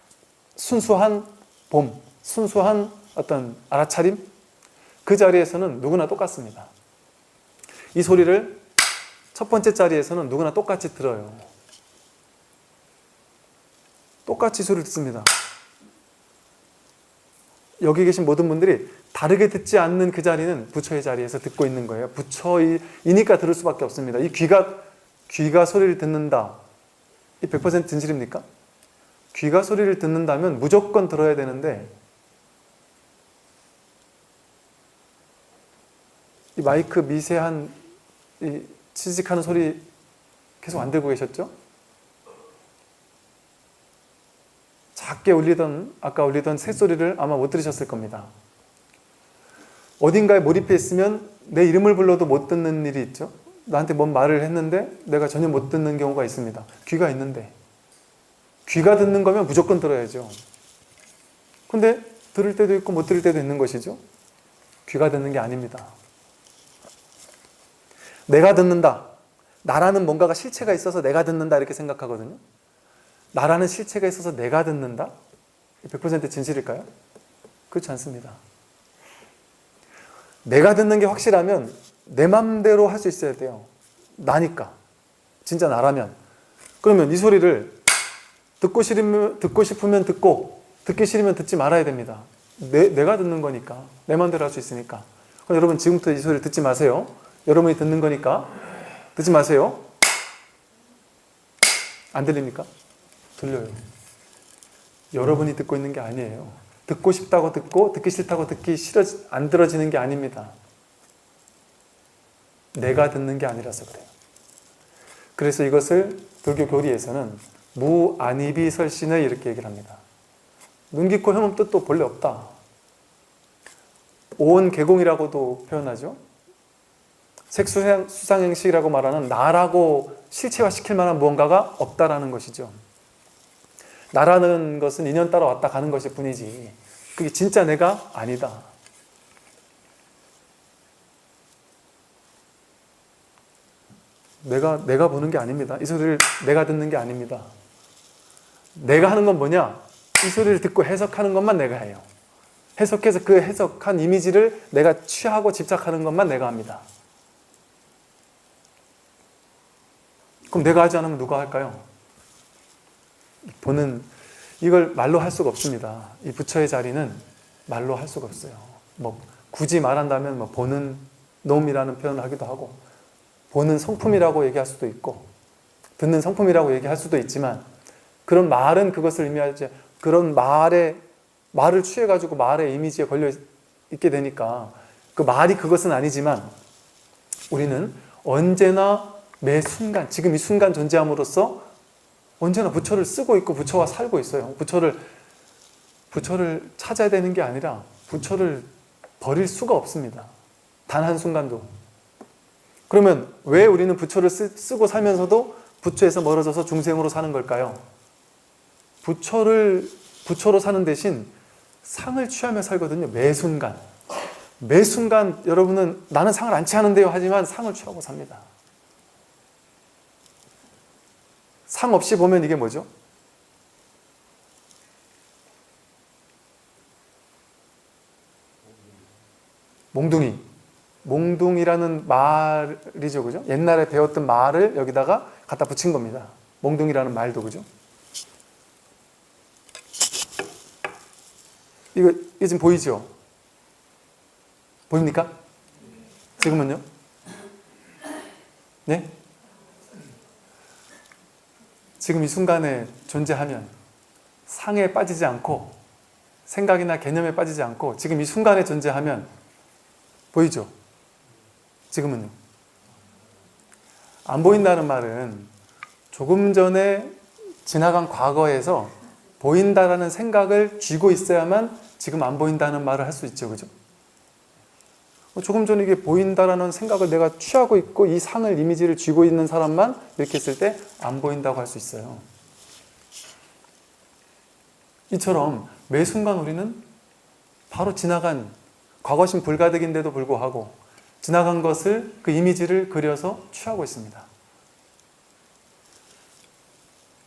[SPEAKER 1] 순수한 봄, 순수한 어떤 알아차림, 그 자리에서는 누구나 똑같습니다. 이 소리를 첫 번째 자리에서는 누구나 똑같이 들어요. 똑같이 소리를 듣습니다. 여기 계신 모든 분들이 다르게 듣지 않는 그 자리는 부처의 자리에서 듣고 있는 거예요. 부처이니까 들을 수밖에 없습니다. 이 귀가 소리를 듣는다. 이 100% 진실입니까? 귀가 소리를 듣는다면 무조건 들어야 되는데 이 마이크 미세한 이 치직하는 소리 계속 안 들고 계셨죠? 작게 아까 울리던 새소리를 아마 못 들으셨을 겁니다. 어딘가에 몰입해 있으면 내 이름을 불러도 못 듣는 일이 있죠. 나한테 뭔 말을 했는데 내가 전혀 못 듣는 경우가 있습니다. 귀가 있는데. 귀가 듣는 거면 무조건 들어야죠. 근데 들을 때도 있고 못 들을 때도 있는 것이죠. 귀가 듣는 게 아닙니다. 내가 듣는다. 나라는 뭔가가 실체가 있어서 내가 듣는다 이렇게 생각하거든요. 나라는 실체가 있어서 내가 듣는다? 100% 진실일까요? 그렇지 않습니다. 내가 듣는 게 확실하면 내 맘대로 할 수 있어야 돼요. 나니까. 진짜 나라면. 그러면 이 소리를 듣고 싶으면 듣고, 듣기 싫으면 듣지 말아야 됩니다. 내가 듣는 거니까. 내 맘대로 할 수 있으니까. 그럼 여러분 지금부터 이 소리를 듣지 마세요. 여러분이 듣는 거니까 듣지 마세요. 안 들립니까? 들려요. 여러분이 듣고 있는 게 아니에요. 듣고 싶다고 듣고 듣기 싫다고 안 들어지는 게 아닙니다. 내가 듣는 게 아니라서 그래요. 그래서 이것을 불교 교리에서는 무안이비설신의 이렇게 얘기를 합니다. 눈, 귀, 코, 혀몸 뜻도 본래 없다. 오온개공이라고도 표현하죠. 색수상행식이라고 말하는 나라고 실체화시킬 만한 무언가가 없다라는 것이죠. 나라는 것은 인연 따라 왔다 가는 것일 뿐이지 그게 진짜 내가 아니다. 내가 보는 게 아닙니다. 이 소리를 내가 듣는 게 아닙니다. 내가 하는 건 뭐냐? 이 소리를 듣고 해석하는 것만 내가 해요. 해석해서 그 해석한 이미지를 내가 취하고 집착하는 것만 내가 합니다. 그럼 내가 하지 않으면 누가 할까요? 보는 이걸 말로 할 수가 없습니다. 이 부처의 자리는 말로 할 수가 없어요. 뭐 굳이 말한다면 뭐 보는 놈이라는 표현을 하기도 하고, 보는 성품이라고 얘기할 수도 있고, 듣는 성품이라고 얘기할 수도 있지만, 그런 말은 그것을 의미하지, 그런 말을 취해가지고 말의 이미지에 걸려 있게 되니까 그 말이 그것은 아니지만, 우리는 언제나 매 순간, 지금 이 순간 존재함으로써 언제나 부처를 쓰고 있고 부처와 살고 있어요. 부처를 찾아야 되는 게 아니라 부처를 버릴 수가 없습니다. 단 한순간도. 그러면 왜 우리는 부처를 쓰고 살면서도 부처에서 멀어져서 중생으로 사는 걸까요? 부처로 사는 대신 상을 취하며 살거든요. 매 순간. 매 순간 여러분은 나는 상을 안 취하는데요 하지만 상을 취하고 삽니다. 상 없이 보면 이게 뭐죠? 몽둥이. 몽둥이라는 말이죠, 그죠? 옛날에 배웠던 말을 여기다가 갖다 붙인 겁니다. 몽둥이라는 말도, 그죠? 이게 지금 보이죠? 보입니까? 지금은요? 네? 지금 이 순간에 존재하면 상에 빠지지 않고 생각이나 개념에 빠지지 않고 지금 이 순간에 존재하면 보이죠? 지금은요? 안 보인다는 말은 조금 전에 지나간 과거에서 보인다라는 생각을 쥐고 있어야만 지금 안 보인다는 말을 할 수 있죠, 그죠? 조금 전에 이게 보인다라는 생각을 내가 취하고 있고 이 상을, 이미지를 쥐고 있는 사람만 이렇게 했을 때 안 보인다고 할 수 있어요. 이처럼 매 순간 우리는 바로 지나간 과거심 불가득인데도 불구하고 지나간 것을, 그 이미지를 그려서 취하고 있습니다.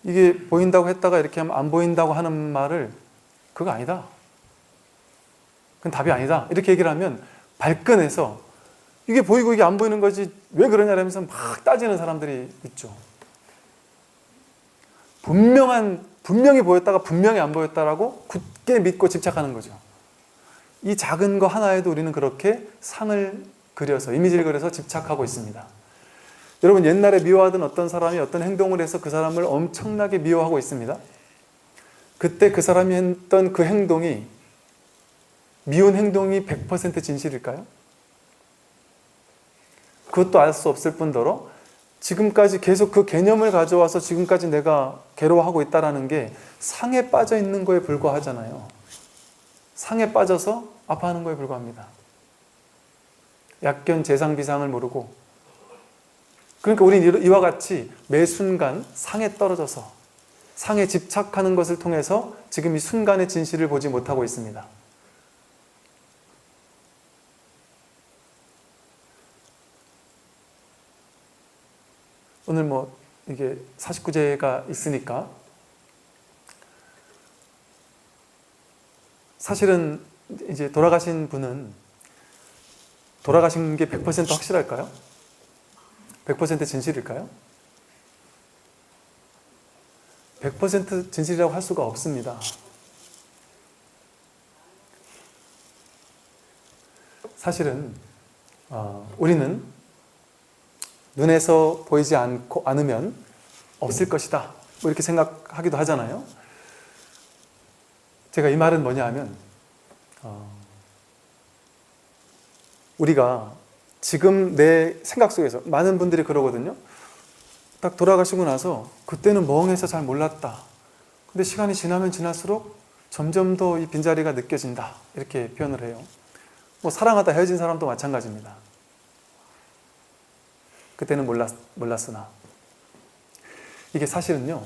[SPEAKER 1] 이게 보인다고 했다가 이렇게 하면 안 보인다고 하는 말을 그거 아니다, 그건 답이 아니다 이렇게 얘기를 하면 발끈해서 이게 보이고 이게 안 보이는 거지 왜 그러냐면서 막 따지는 사람들이 있죠. 분명히 보였다가 분명히 안 보였다라고 굳게 믿고 집착하는 거죠. 이 작은 거 하나에도 우리는 그렇게 상을 그려서, 이미지를 그려서 집착하고 있습니다. 여러분, 옛날에 미워하던 어떤 사람이 어떤 행동을 해서 그 사람을 엄청나게 미워하고 있습니다. 그때 그 사람이 했던 그 행동이, 미운 행동이 100% 진실일까요? 그것도 알 수 없을 뿐더러 지금까지 계속 그 개념을 가져와서 지금까지 내가 괴로워하고 있다는 게 상에 빠져 있는 거에 불과하잖아요. 상에 빠져서 아파하는 거에 불과합니다. 약견 재상비상을 모르고, 그러니까 우리는 이와 같이 매 순간 상에 떨어져서 상에 집착하는 것을 통해서 지금 이 순간의 진실을 보지 못하고 있습니다. 오늘 이게 49제가 있으니까 사실은 이제 돌아가신 분은 돌아가신 게 100% 확실할까요? 100% 진실일까요? 100% 진실이라고 할 수가 없습니다. 사실은 우리는 눈에서 보이지 않으면 없을 것이다, 이렇게 생각하기도 하잖아요. 제가 이 말은 뭐냐 하면 우리가 지금 내 생각 속에서 많은 분들이 그러거든요. 딱 돌아가시고 나서 그때는 멍해서 잘 몰랐다, 근데 시간이 지나면 지날수록 점점 더 이 빈자리가 느껴진다, 이렇게 표현을 해요. 사랑하다 헤어진 사람도 마찬가지입니다. 그때는 몰랐으나. 이게 사실은요,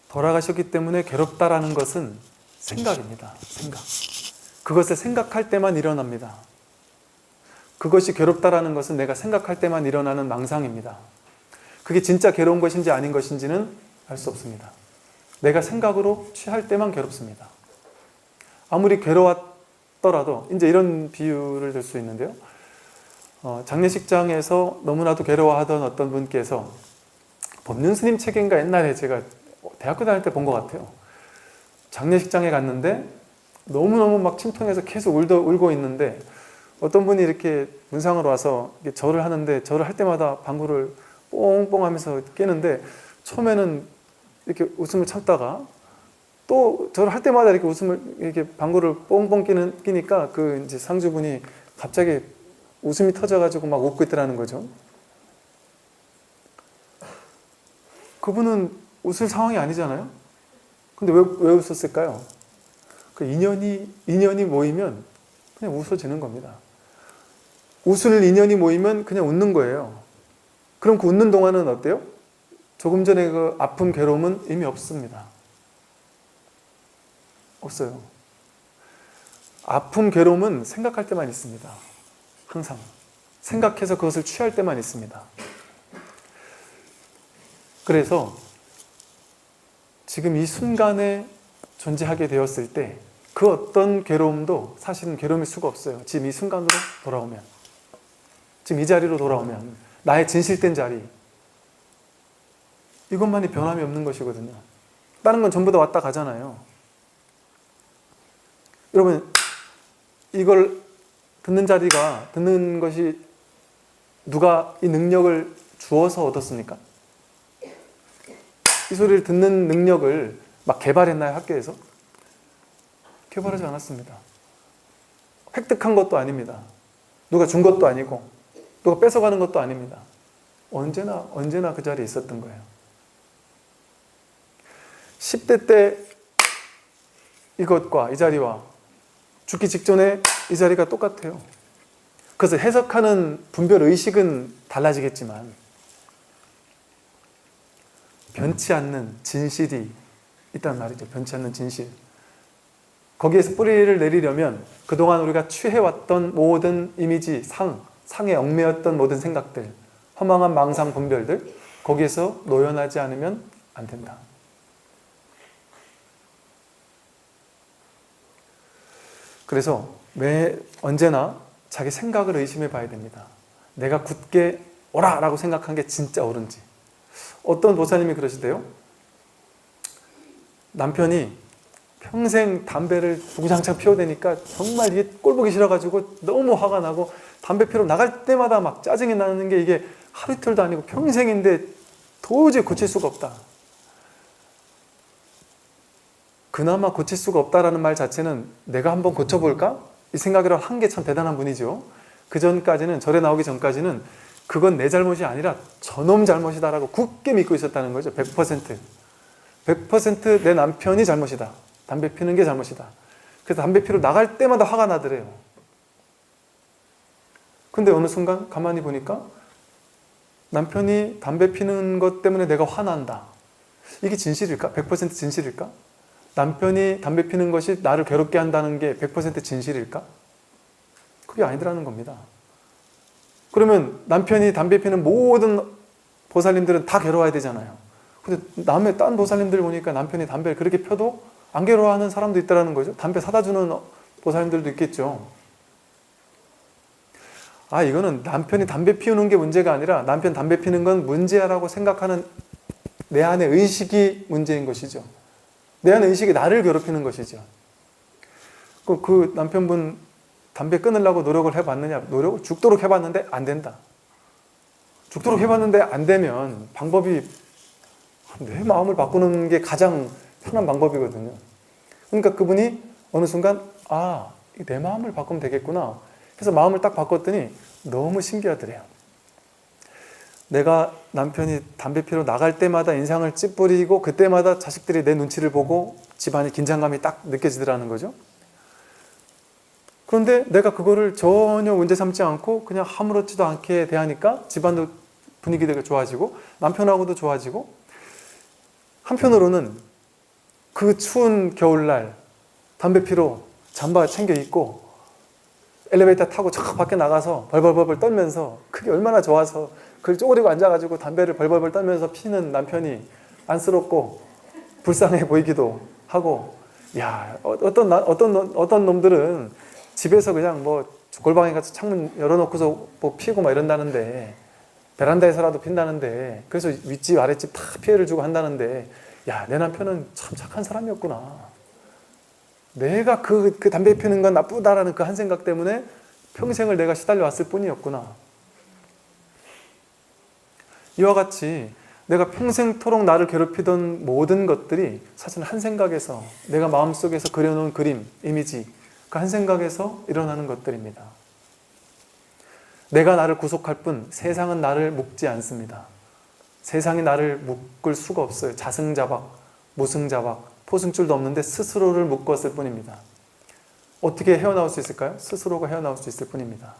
[SPEAKER 1] 돌아가셨기 때문에 괴롭다라는 것은 생각입니다. 생각. 그것을 생각할 때만 일어납니다. 그것이 괴롭다라는 것은 내가 생각할 때만 일어나는 망상입니다. 그게 진짜 괴로운 것인지 아닌 것인지는 알 수 없습니다. 내가 생각으로 취할 때만 괴롭습니다. 아무리 괴로웠더라도, 이제 이런 비유를 들 수 있는데요. 장례식장에서 너무나도 괴로워하던 어떤 분께서 법륜스님 책인가 옛날에 제가 대학교 다닐 때 본 것 같아요. 장례식장에 갔는데 너무너무 막 침통해서 계속 울고 있는데 어떤 분이 이렇게 문상으로 와서 절을 하는데 절을 할 때마다 방구를 뽕뽕 하면서 깨는데 처음에는 이렇게 웃음을 참다가 또 절을 할 때마다 이렇게 이렇게 방구를 뽕뽕 끼니까 그 이제 상주분이 갑자기 웃음이 터져가지고 막 웃고 있더라는 거죠. 그분은 웃을 상황이 아니잖아요. 근데 왜 웃었을까요? 그 인연이 모이면 그냥 웃어지는 겁니다. 웃을 인연이 모이면 그냥 웃는 거예요. 그럼 그 웃는 동안은 어때요? 조금 전에 그 아픔, 괴로움은 이미 없습니다. 없어요. 아픔, 괴로움은 생각할 때만 있습니다. 항상. 생각해서 그것을 취할 때만 있습니다. 그래서 지금 이 순간에 존재하게 되었을 때 그 어떤 괴로움도 사실은 괴로움일 수가 없어요. 지금 이 순간으로 돌아오면. 지금 이 자리로 돌아오면. 나의 진실된 자리. 이것만이 변함이 없는 것이거든요. 다른 건 전부 다 왔다 가잖아요. 여러분, 이걸 듣는 것이 누가 이 능력을 주어서 얻었습니까? 이 소리를 듣는 능력을 막 개발했나요, 학교에서? 개발하지 않았습니다. 획득한 것도 아닙니다. 누가 준 것도 아니고, 누가 뺏어가는 것도 아닙니다. 언제나 그 자리에 있었던 거예요. 10대 때 이것과 이 자리와 죽기 직전에 이 자리가 똑같아요. 그래서 해석하는 분별 의식은 달라지겠지만 변치 않는 진실이 있단 말이죠. 변치 않는 진실. 거기에서 뿌리를 내리려면 그동안 우리가 취해왔던 모든 이미지, 상에 얽매였던 모든 생각들, 허망한 망상 분별들, 거기에서 노연하지 않으면 안 된다. 그래서 언제나 자기 생각을 의심해 봐야 됩니다. 내가 굳게 오라! 라고 생각한 게 진짜 옳은지. 어떤 보살님이 그러시대요. 남편이 평생 담배를 주구장창 피워대니까 정말 이게 꼴보기 싫어가지고 너무 화가 나고 담배 피러 나갈 때마다 막 짜증이 나는 게 이게 하루 이틀도 아니고 평생인데 도저히 고칠 수가 없다. 그나마 고칠 수가 없다라는 말 자체는 내가 한번 고쳐볼까? 이 생각이라 한 게 참 대단한 분이죠. 그 전까지는, 절에 나오기 전까지는 그건 내 잘못이 아니라 저놈 잘못이다라고 굳게 믿고 있었다는 거죠. 100%. 100% 내 남편이 잘못이다. 담배 피는 게 잘못이다. 그래서 담배 피러 나갈 때마다 화가 나더래요. 근데 어느 순간 가만히 보니까 남편이 담배 피는 것 때문에 내가 화난다. 이게 진실일까? 100% 진실일까? 남편이 담배 피는 것이 나를 괴롭게 한다는 게 100% 진실일까? 그게 아니더라는 겁니다. 그러면 남편이 담배 피는 모든 보살님들은 다 괴로워야 되잖아요. 근데 딴 보살님들 보니까 남편이 담배를 그렇게 펴도 안 괴로워하는 사람도 있다는 거죠. 담배 사다 주는 보살님들도 있겠죠. 이거는 남편이 담배 피우는 게 문제가 아니라 남편 담배 피는 건 문제야라고 생각하는 내 안의 의식이 문제인 것이죠. 내 안의 의식이 나를 괴롭히는 것이죠. 그 남편분 담배 끊으려고 노력을 해봤느냐? 노력을 죽도록 해봤는데 안 된다. 죽도록 해봤는데 안 되면 방법이 내 마음을 바꾸는 게 가장 편한 방법이거든요. 그러니까 그분이 어느 순간 내 마음을 바꾸면 되겠구나. 그래서 마음을 딱 바꿨더니 너무 신기하더래요. 내가 남편이 담배 피러 나갈 때마다 인상을 찌푸리고 그때마다 자식들이 내 눈치를 보고 집안의 긴장감이 딱 느껴지더라는 거죠. 그런데 내가 그거를 전혀 문제 삼지 않고 그냥 아무렇지도 않게 대하니까 집안도 분위기가 좋아지고 남편하고도 좋아지고, 한편으로는 그 추운 겨울날 담배 피러 잠바 챙겨 입고 엘리베이터 타고 저 밖에 나가서 벌벌벌 떨면서 그게 얼마나 좋아서 그걸 쪼그리고 앉아가지고 담배를 벌벌벌 떨면서 피는 남편이 안쓰럽고 불쌍해 보이기도 하고, 어떤 놈들은 집에서 그냥 뭐 골방에 가서 창문 열어놓고서 뭐 피고 막 이런다는데, 베란다에서라도 핀다는데, 그래서 윗집 아랫집 다 피해를 주고 한다는데, 야, 내 남편은 참 착한 사람이었구나. 내가 그 담배 피우는 건 나쁘다라는 그 한 생각 때문에 평생을 내가 시달려 왔을 뿐이었구나. 이와 같이 내가 평생토록 나를 괴롭히던 모든 것들이 사실 한 생각에서, 내가 마음속에서 그려놓은 그림, 이미지, 그 한 생각에서 일어나는 것들입니다. 내가 나를 구속할 뿐 세상은 나를 묶지 않습니다. 세상이 나를 묶을 수가 없어요. 자승자박, 무승자박, 포승줄도 없는데 스스로를 묶었을 뿐입니다. 어떻게 헤어나올 수 있을까요? 스스로가 헤어나올 수 있을 뿐입니다.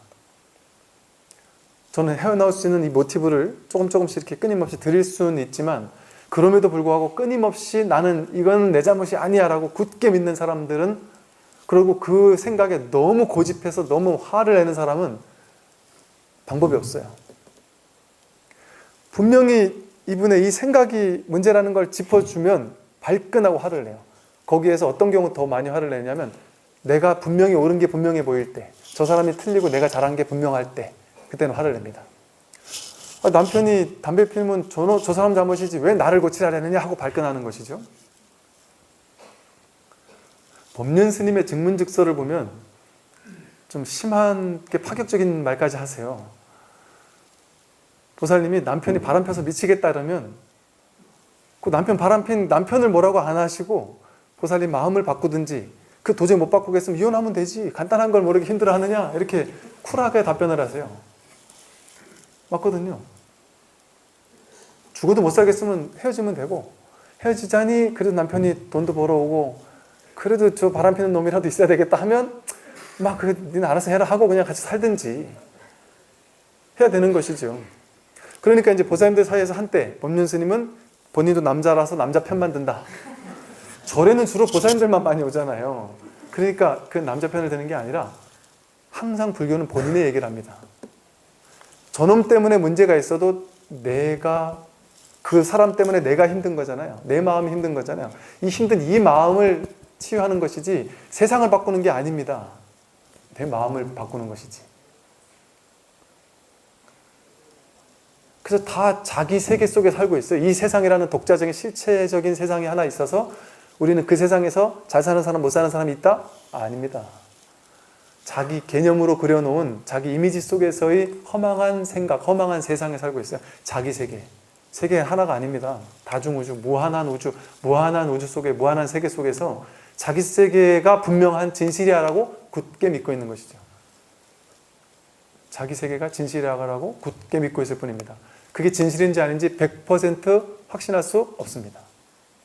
[SPEAKER 1] 저는 헤어나올 수 있는 이 모티브를 조금씩 이렇게 끊임없이 드릴 수는 있지만, 그럼에도 불구하고 끊임없이 나는 이건 내 잘못이 아니야 라고 굳게 믿는 사람들은, 그리고 그 생각에 너무 고집해서 너무 화를 내는 사람은 방법이 없어요. 분명히 이분의 이 생각이 문제라는 걸 짚어주면 발끈하고 화를 내요. 거기에서 어떤 경우 더 많이 화를 내냐면, 내가 분명히 옳은 게 분명해 보일 때, 저 사람이 틀리고 내가 잘한 게 분명할 때, 그때는 화를 냅니다. 남편이 담배 피우면 저 사람 잘못이지 왜 나를 고치라 하느냐 하고 발끈하는 것이죠. 법륜 스님의 증문즉서를 보면 좀 심하게 파격적인 말까지 하세요. 보살님이 남편이 바람 펴서 미치겠다 그러면 그 남편을 뭐라고 안 하시고, 보살님 마음을 바꾸든지, 그 도저히 못 바꾸겠으면 이혼하면 되지, 간단한 걸 모르게 힘들어 하느냐, 이렇게 쿨하게 답변을 하세요. 맞거든요. 죽어도 못 살겠으면 헤어지면 되고, 헤어지자니 그래도 남편이 돈도 벌어오고 그래도 저 바람피는 놈이라도 있어야 되겠다 하면 막 그래 니는 알아서 해라 하고 그냥 같이 살든지 해야 되는 것이죠. 그러니까 이제 보살님들 사이에서 한때 법륜 스님은 본인도 남자라서 남자 편만 든다. 절에는 주로 보살님들만 많이 오잖아요. 그러니까 그 남자 편을 드는 게 아니라 항상 불교는 본인의 얘기를 합니다. 저놈 때문에 문제가 있어도 내가, 그 사람 때문에 내가 힘든 거잖아요. 내 마음이 힘든 거잖아요. 이 힘든 이 마음을 치유하는 것이지 세상을 바꾸는 게 아닙니다. 내 마음을 바꾸는 것이지. 그래서 다 자기 세계 속에 살고 있어요. 이 세상이라는 독자적인 실체적인 세상이 하나 있어서 우리는 그 세상에서 잘 사는 사람, 못 사는 사람이 있다? 아닙니다. 자기 개념으로 그려놓은 자기 이미지 속에서의 허망한 생각, 허망한 세상에 살고 있어요. 자기 세계. 세계 하나가 아닙니다. 다중우주, 무한한 우주 속에, 무한한 세계 속에서 자기 세계가 분명한 진실이라고 굳게 믿고 있는 것이죠. 자기 세계가 진실이라고 굳게 믿고 있을 뿐입니다. 그게 진실인지 아닌지 100% 확신할 수 없습니다.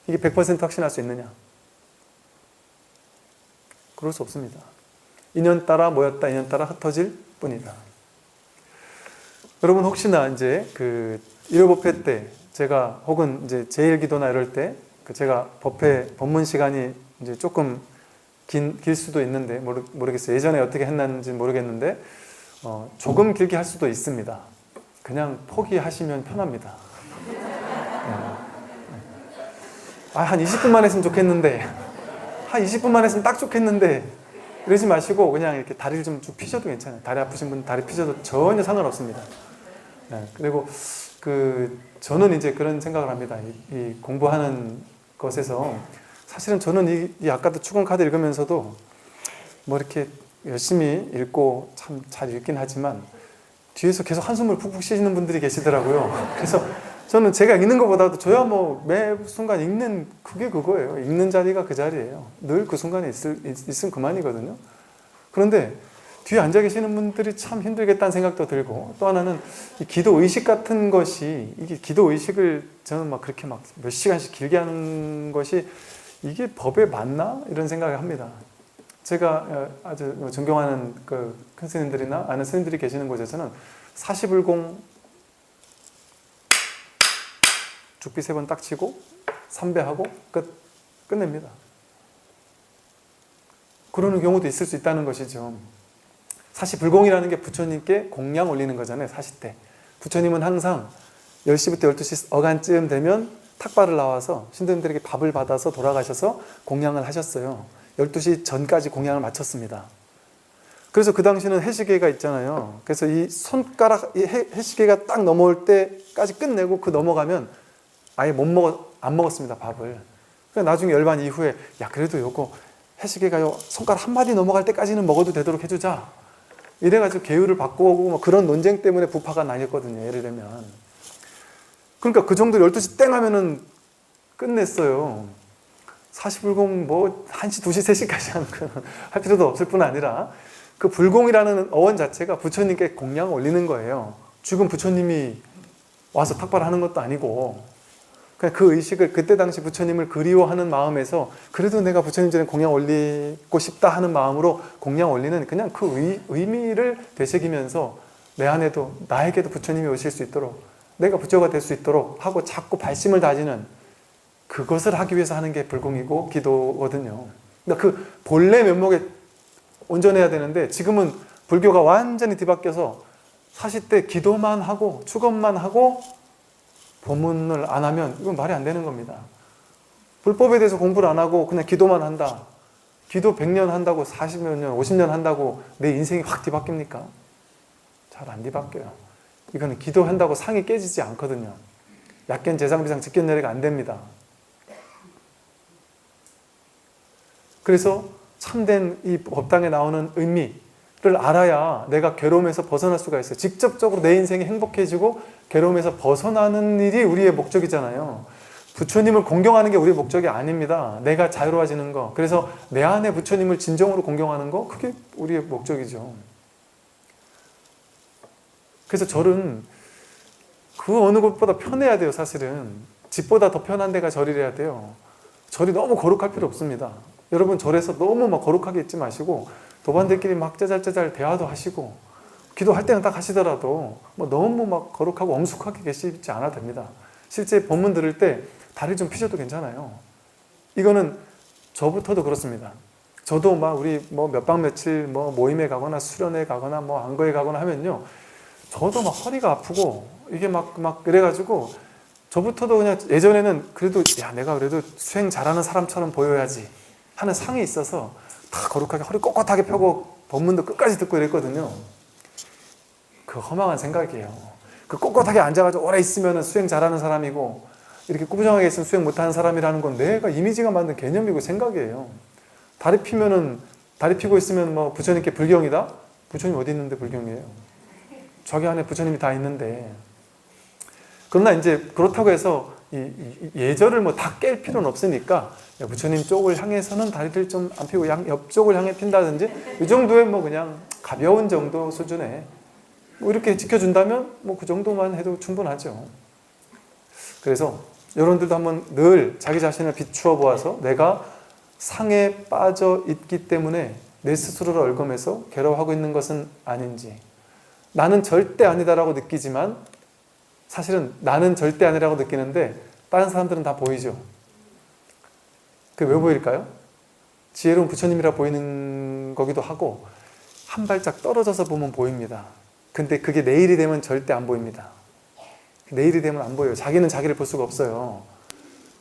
[SPEAKER 1] 이게 100% 확신할 수 있느냐? 그럴 수 없습니다. 인연 따라 모였다, 인연 따라 흩어질 뿐이다. 여러분 혹시나 이제 그 일요법회 때 제가, 혹은 이제 제일기도나 이럴 때 제가 법문 시간이 이제 조금 길 수도 있는데 모르겠어요. 예전에 어떻게 했는지 모르겠는데 조금 길게 할 수도 있습니다. 그냥 포기하시면 편합니다. 한 20분만 했으면 좋겠는데, 한 20분만 했으면 딱 좋겠는데 이러지 마시고 그냥 이렇게 다리를 좀 쭉 피셔도 괜찮아요. 다리 아프신 분 다리 피셔도 전혀 상관없습니다. 그리고 저는 이제 그런 생각을 합니다. 이 공부하는 것에서 사실은 저는 이 아까도 축원카드 읽으면서도 뭐 이렇게 열심히 읽고 참 잘 읽긴 하지만 뒤에서 계속 한숨을 푹푹 쉬시는 분들이 계시더라고요. 그래서 저는 제가 읽는 것보다도 저야 뭐 매 순간 읽는 그게 그거예요. 읽는 자리가 그 자리예요. 늘 그 순간에 있으면 그만이거든요. 그런데 뒤에 앉아 계시는 분들이 참 힘들겠다는 생각도 들고, 또 하나는 이 기도 의식 같은 것이, 이게 기도 의식을 저는 막 그렇게 막 몇 시간씩 길게 하는 것이 이게 법에 맞나? 이런 생각을 합니다. 제가 아주 존경하는 그 큰 스님들이나 아는 스님들이 계시는 곳에서는 40불공 죽비 3번 딱 치고 3배하고 끝냅니다. 그러는 경우도 있을 수 있다는 것이죠. 사시불공이라는 게 부처님께 공양 올리는 거잖아요. 사시 때 부처님은 항상 10시부터 12시 어간쯤 되면 탁발을 나와서 신도님들에게 밥을 받아서 돌아가셔서 공양을 하셨어요. 12시 전까지 공양을 마쳤습니다. 그래서 그 당시는 해시계가 있잖아요. 그래서 이 손가락, 이 해시계가 딱 넘어올 때까지 끝내고 그 넘어가면 아예 안 먹었습니다, 밥을. 그러니까 나중에 열반 이후에, 야, 그래도 요거 해시계가 손가락 한 마디 넘어갈 때까지는 먹어도 되도록 해주자. 이래가지고 계율을 바꾸고 뭐 그런 논쟁 때문에 부파가 나뉘었거든요, 예를 들면. 그러니까 그 정도 12시 땡 하면은 끝냈어요. 사시불공 뭐 1시, 2시, 3시까지 하는 할 필요도 없을 뿐 아니라 그 불공이라는 어원 자체가 부처님께 공양 올리는 거예요. 죽은 부처님이 와서 탁발하는 것도 아니고, 그냥 그 의식을 그때 당시 부처님을 그리워하는 마음에서 그래도 내가 부처님 전에 공양 올리고 싶다 하는 마음으로 공양 올리는 그냥 그 의미를 되새기면서 내 안에도 나에게도 부처님이 오실 수 있도록, 내가 부처가 될 수 있도록 하고 자꾸 발심을 다지는, 그것을 하기 위해서 하는 게 불공이고 기도거든요. 그러니까 그 본래 면목에 온전해야 되는데 지금은 불교가 완전히 뒤바뀌어서 사실 때 기도만 하고 축업만 하고 법문을 안 하면 이건 말이 안 되는 겁니다. 불법에 대해서 공부를 안 하고 그냥 기도만 한다. 기도 100년 한다고 40몇 년, 50년 한다고 내 인생이 확 뒤바뀝니까? 잘 안 뒤바뀌어요. 이거는 기도한다고 상이 깨지지 않거든요. 약견, 재상비상, 직견열애가 안 됩니다. 그래서 참된 이 법당에 나오는 의미를 알아야 내가 괴로움에서 벗어날 수가 있어요. 직접적으로 내 인생이 행복해지고 괴로움에서 벗어나는 일이 우리의 목적이잖아요. 부처님을 공경하는 게 우리의 목적이 아닙니다. 내가 자유로워지는 거. 그래서 내 안에 부처님을 진정으로 공경하는 거, 그게 우리의 목적이죠. 그래서 절은 그 어느 곳보다 편해야 돼요, 사실은. 집보다 더 편한 데가 절이래야 돼요. 절이 너무 거룩할 필요 없습니다. 여러분, 절에서 너무 막 거룩하게 있지 마시고 도반들끼리 막 짜잘짜잘 대화도 하시고 기도할 때는 딱 하시더라도 뭐 너무 막 거룩하고 엄숙하게 계시지 않아도 됩니다. 실제 법문 들을 때 다리 좀 피셔도 괜찮아요. 이거는 저부터도 그렇습니다. 저도 막 우리 뭐 몇 박 며칠 뭐 모임에 가거나 수련회 가거나 뭐 안거에 가거나 하면요, 저도 막 허리가 아프고 이게 막 그래가지고 저부터도 그냥 예전에는 그래도 야, 내가 그래도 수행 잘하는 사람처럼 보여야지 하는 상이 있어서 다 거룩하게 허리 꼿꼿하게 펴고 법문도 끝까지 듣고 이랬거든요. 그 허망한 생각이에요. 그 꼿꼿하게 앉아가지고 오래 있으면 수행 잘하는 사람이고 이렇게 꾸부정하게 있으면 수행 못하는 사람이라는 건 내가 이미지가 만든 개념이고 생각이에요. 다리 피고 있으면 뭐 부처님께 불경이다? 부처님 어디 있는데 불경이에요? 자기 안에 부처님이 다 있는데. 그러나 이제 그렇다고 해서 이 예절을 뭐 다 깰 필요는 없으니까 부처님 쪽을 향해서는 다리를 좀 안 펴고 옆쪽을 향해 핀다든지 이 정도의 뭐 그냥 가벼운 정도 수준에 뭐 이렇게 지켜준다면 뭐 그 정도만 해도 충분하죠. 그래서 여러분들도 한번 늘 자기 자신을 비추어 보아서 내가 상에 빠져 있기 때문에 내 스스로를 얽어매서 괴로워하고 있는 것은 아닌지, 나는 절대 아니다라고 느끼지만 사실은 나는 절대 아니라고 느끼는데 다른 사람들은 다 보이죠. 그게 왜 보일까요? 지혜로운 부처님이라 보이는 거기도 하고 한 발짝 떨어져서 보면 보입니다. 근데 그게 내일이 되면 절대 안 보입니다. 내일이 되면 안 보여요. 자기는 자기를 볼 수가 없어요.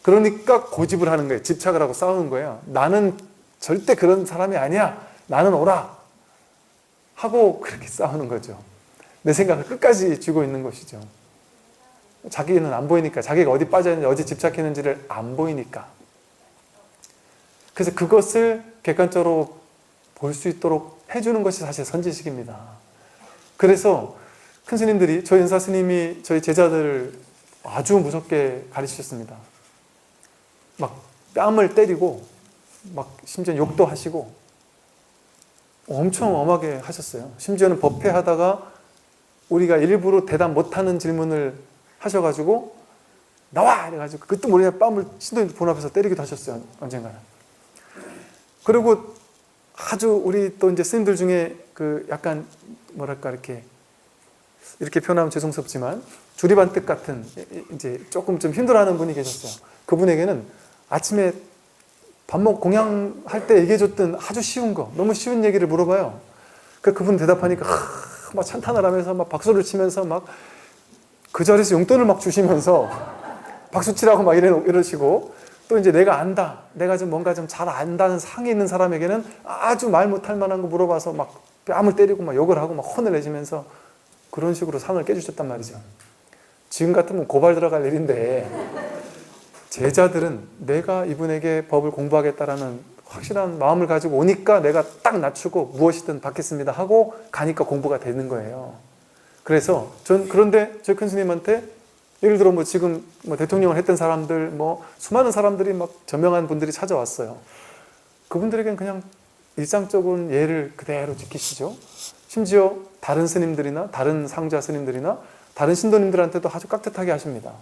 [SPEAKER 1] 그러니까 고집을 하는 거예요. 집착을 하고 싸우는 거예요. 나는 절대 그런 사람이 아니야. 나는 오라. 하고 그렇게 싸우는 거죠. 내 생각을 끝까지 쥐고 있는 것이죠. 자기는 안 보이니까, 자기가 어디 빠져있는지 어디 집착했는지를 안 보이니까. 그래서 그것을 객관적으로 볼 수 있도록 해주는 것이 사실 선지식입니다. 그래서 큰 스님들이, 저희 은사 스님이 저희 제자들을 아주 무섭게 가르치셨습니다. 막 뺨을 때리고 막 심지어 욕도 하시고 엄청 엄하게 하셨어요. 심지어는 법회하다가 우리가 일부러 대답 못하는 질문을 하셔가지고 나와! 이래가지고 그것도 모르냐 뺨을 신도님 본 앞에서 때리기도 하셨어요. 언젠가는. 그리고 아주 우리 또 이제 스님들 중에 그 약간 뭐랄까 이렇게 표현하면 죄송스럽지만 주리반뜻 같은 이제 조금 좀 힘들어하는 분이 계셨어요. 그분에게는 아침에 공양할 때 얘기해줬던 아주 쉬운 거, 너무 쉬운 얘기를 물어봐요. 그분 대답하니까 막 찬탄을 하면서 막 박수를 치면서 막 그 자리에서 용돈을 막 주시면서 박수 치라고 막 이러시고, 또 이제 내가 안다, 내가 좀 뭔가 좀 잘 안다는 상이 있는 사람에게는 아주 말 못할 만한 거 물어봐서 막 뺨을 때리고 막 욕을 하고 막 혼을 내시면서 그런 식으로 상을 깨주셨단 말이죠. 지금 같으면 고발 들어갈 일인데 제자들은 내가 이분에게 법을 공부하겠다라는 확실한 마음을 가지고 오니까 내가 딱 낮추고 무엇이든 받겠습니다 하고 가니까 공부가 되는 거예요. 그래서 그런데 저희 큰 스님한테 예를 들어 뭐 지금 뭐 대통령을 했던 사람들, 뭐 수많은 사람들이 막 저명한 분들이 찾아왔어요. 그분들에겐 그냥 일상적인 예를 그대로 지키시죠. 심지어 다른 스님들이나 다른 상자 스님들이나 다른 신도님들한테도 아주 깍듯하게 하십니다.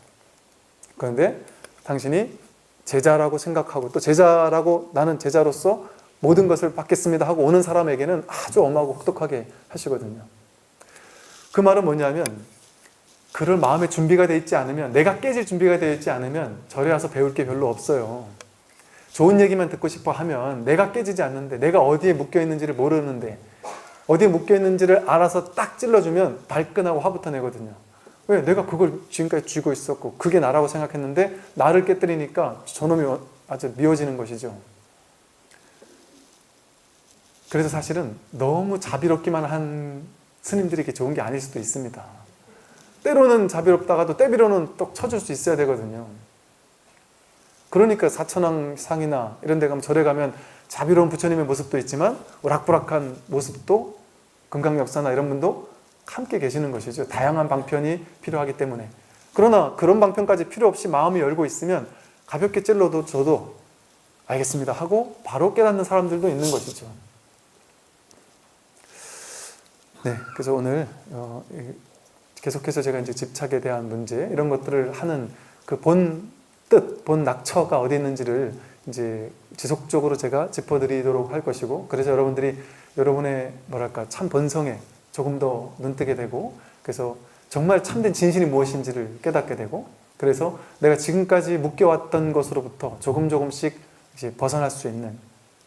[SPEAKER 1] 그런데 당신이 제자라고 생각하고 또 제자라고 나는 제자로서 모든 것을 받겠습니다 하고 오는 사람에게는 아주 엄하고 혹독하게 하시거든요. 그 말은 뭐냐면 그럴 마음의 준비가 되어 있지 않으면, 내가 깨질 준비가 되어 있지 않으면 절에 와서 배울 게 별로 없어요. 좋은 얘기만 듣고 싶어 하면 내가 깨지지 않는데, 내가 어디에 묶여 있는지를 모르는데, 어디에 묶여 있는지를 알아서 딱 찔러주면 발끈하고 화부터 내거든요. 왜? 내가 그걸 지금까지 쥐고 있었고 그게 나라고 생각했는데 나를 깨뜨리니까 저놈이 아주 미워지는 것이죠. 그래서 사실은 너무 자비롭기만 한 스님들이 이렇게 좋은 게 아닐 수도 있습니다. 때로는 자비롭다가도 때비로는 또 쳐줄 수 있어야 되거든요. 그러니까 사천왕상이나 이런 데 가면, 절에 가면 자비로운 부처님의 모습도 있지만 오락부락한 모습도, 금강역사나 이런 분도 함께 계시는 것이죠. 다양한 방편이 필요하기 때문에. 그러나 그런 방편까지 필요 없이 마음이 열고 있으면 가볍게 찔러도 저도 알겠습니다 하고 바로 깨닫는 사람들도 있는 것이죠. 네, 그래서 오늘 계속해서 제가 이제 집착에 대한 문제, 이런 것들을 하는 그 본 뜻, 본 낙처가 어디 있는지를 이제 지속적으로 제가 짚어드리도록 할 것이고, 그래서 여러분들이 여러분의 뭐랄까 참 본성에 조금 더 눈뜨게 되고, 그래서 정말 참된 진실이 무엇인지를 깨닫게 되고, 그래서 내가 지금까지 묶여왔던 것으로부터 조금씩 이제 벗어날 수 있는,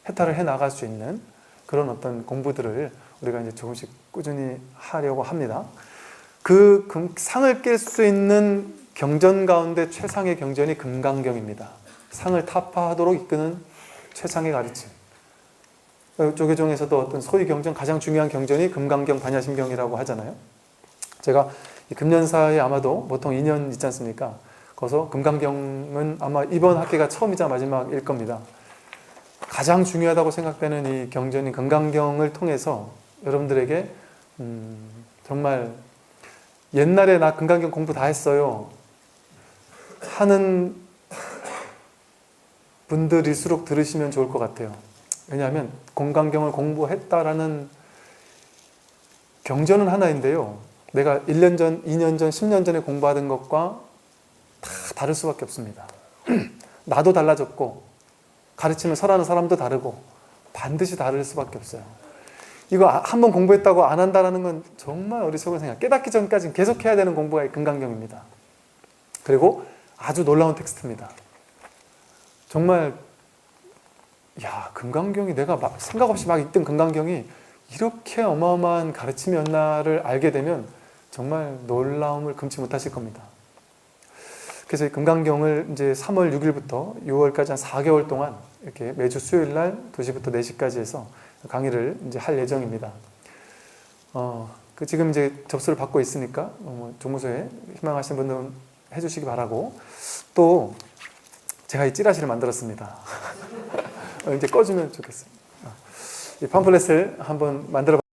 [SPEAKER 1] 해탈을 해 나갈 수 있는 그런 어떤 공부들을 우리가 이제 조금씩 꾸준히 하려고 합니다. 그 상을 깰 수 있는 경전 가운데 최상의 경전이 금강경입니다. 상을 타파하도록 이끄는 최상의 가르침. 조계종에서도 어떤 소위 경전, 가장 중요한 경전이 금강경, 반야심경이라고 하잖아요. 제가 이 금년사에 아마도 보통 2년 있지 않습니까? 거기서 금강경은 아마 이번 학기가 처음이자 마지막일 겁니다. 가장 중요하다고 생각되는 이 경전인 금강경을 통해서 여러분들에게 정말 옛날에 나 금강경 공부 다 했어요 하는 분들일수록 들으시면 좋을 것 같아요. 왜냐하면 금강경을 공부했다라는 경전은 하나인데요, 내가 1년 전, 2년 전, 10년 전에 공부하던 것과 다 다를 수밖에 없습니다. 나도 달라졌고 가르치면 설하는 사람도 다르고 반드시 다를 수밖에 없어요. 이거 한번 공부했다고 안 한다는 건 정말 어리석은 생각. 깨닫기 전까지는 계속 해야 되는 공부가 금강경입니다. 그리고 아주 놀라운 텍스트입니다. 정말 야, 금강경이 내가 생각 없이 막 읽던 금강경이 이렇게 어마어마한 가르침이었나를 알게 되면 정말 놀라움을 금치 못하실 겁니다. 그래서 이 금강경을 이제 3월 6일부터 6월까지 한 4개월 동안 이렇게 매주 수요일 날 2시부터 4시까지 해서 강의를 이제 할 예정입니다. 지금 이제 접수를 받고 있으니까 종무소에 희망하시는 분들은 해주시기 바라고, 또 제가 이 찌라시를 만들었습니다. 이제 꺼주면 좋겠습니다. 이 팜플렛을 한번 만들어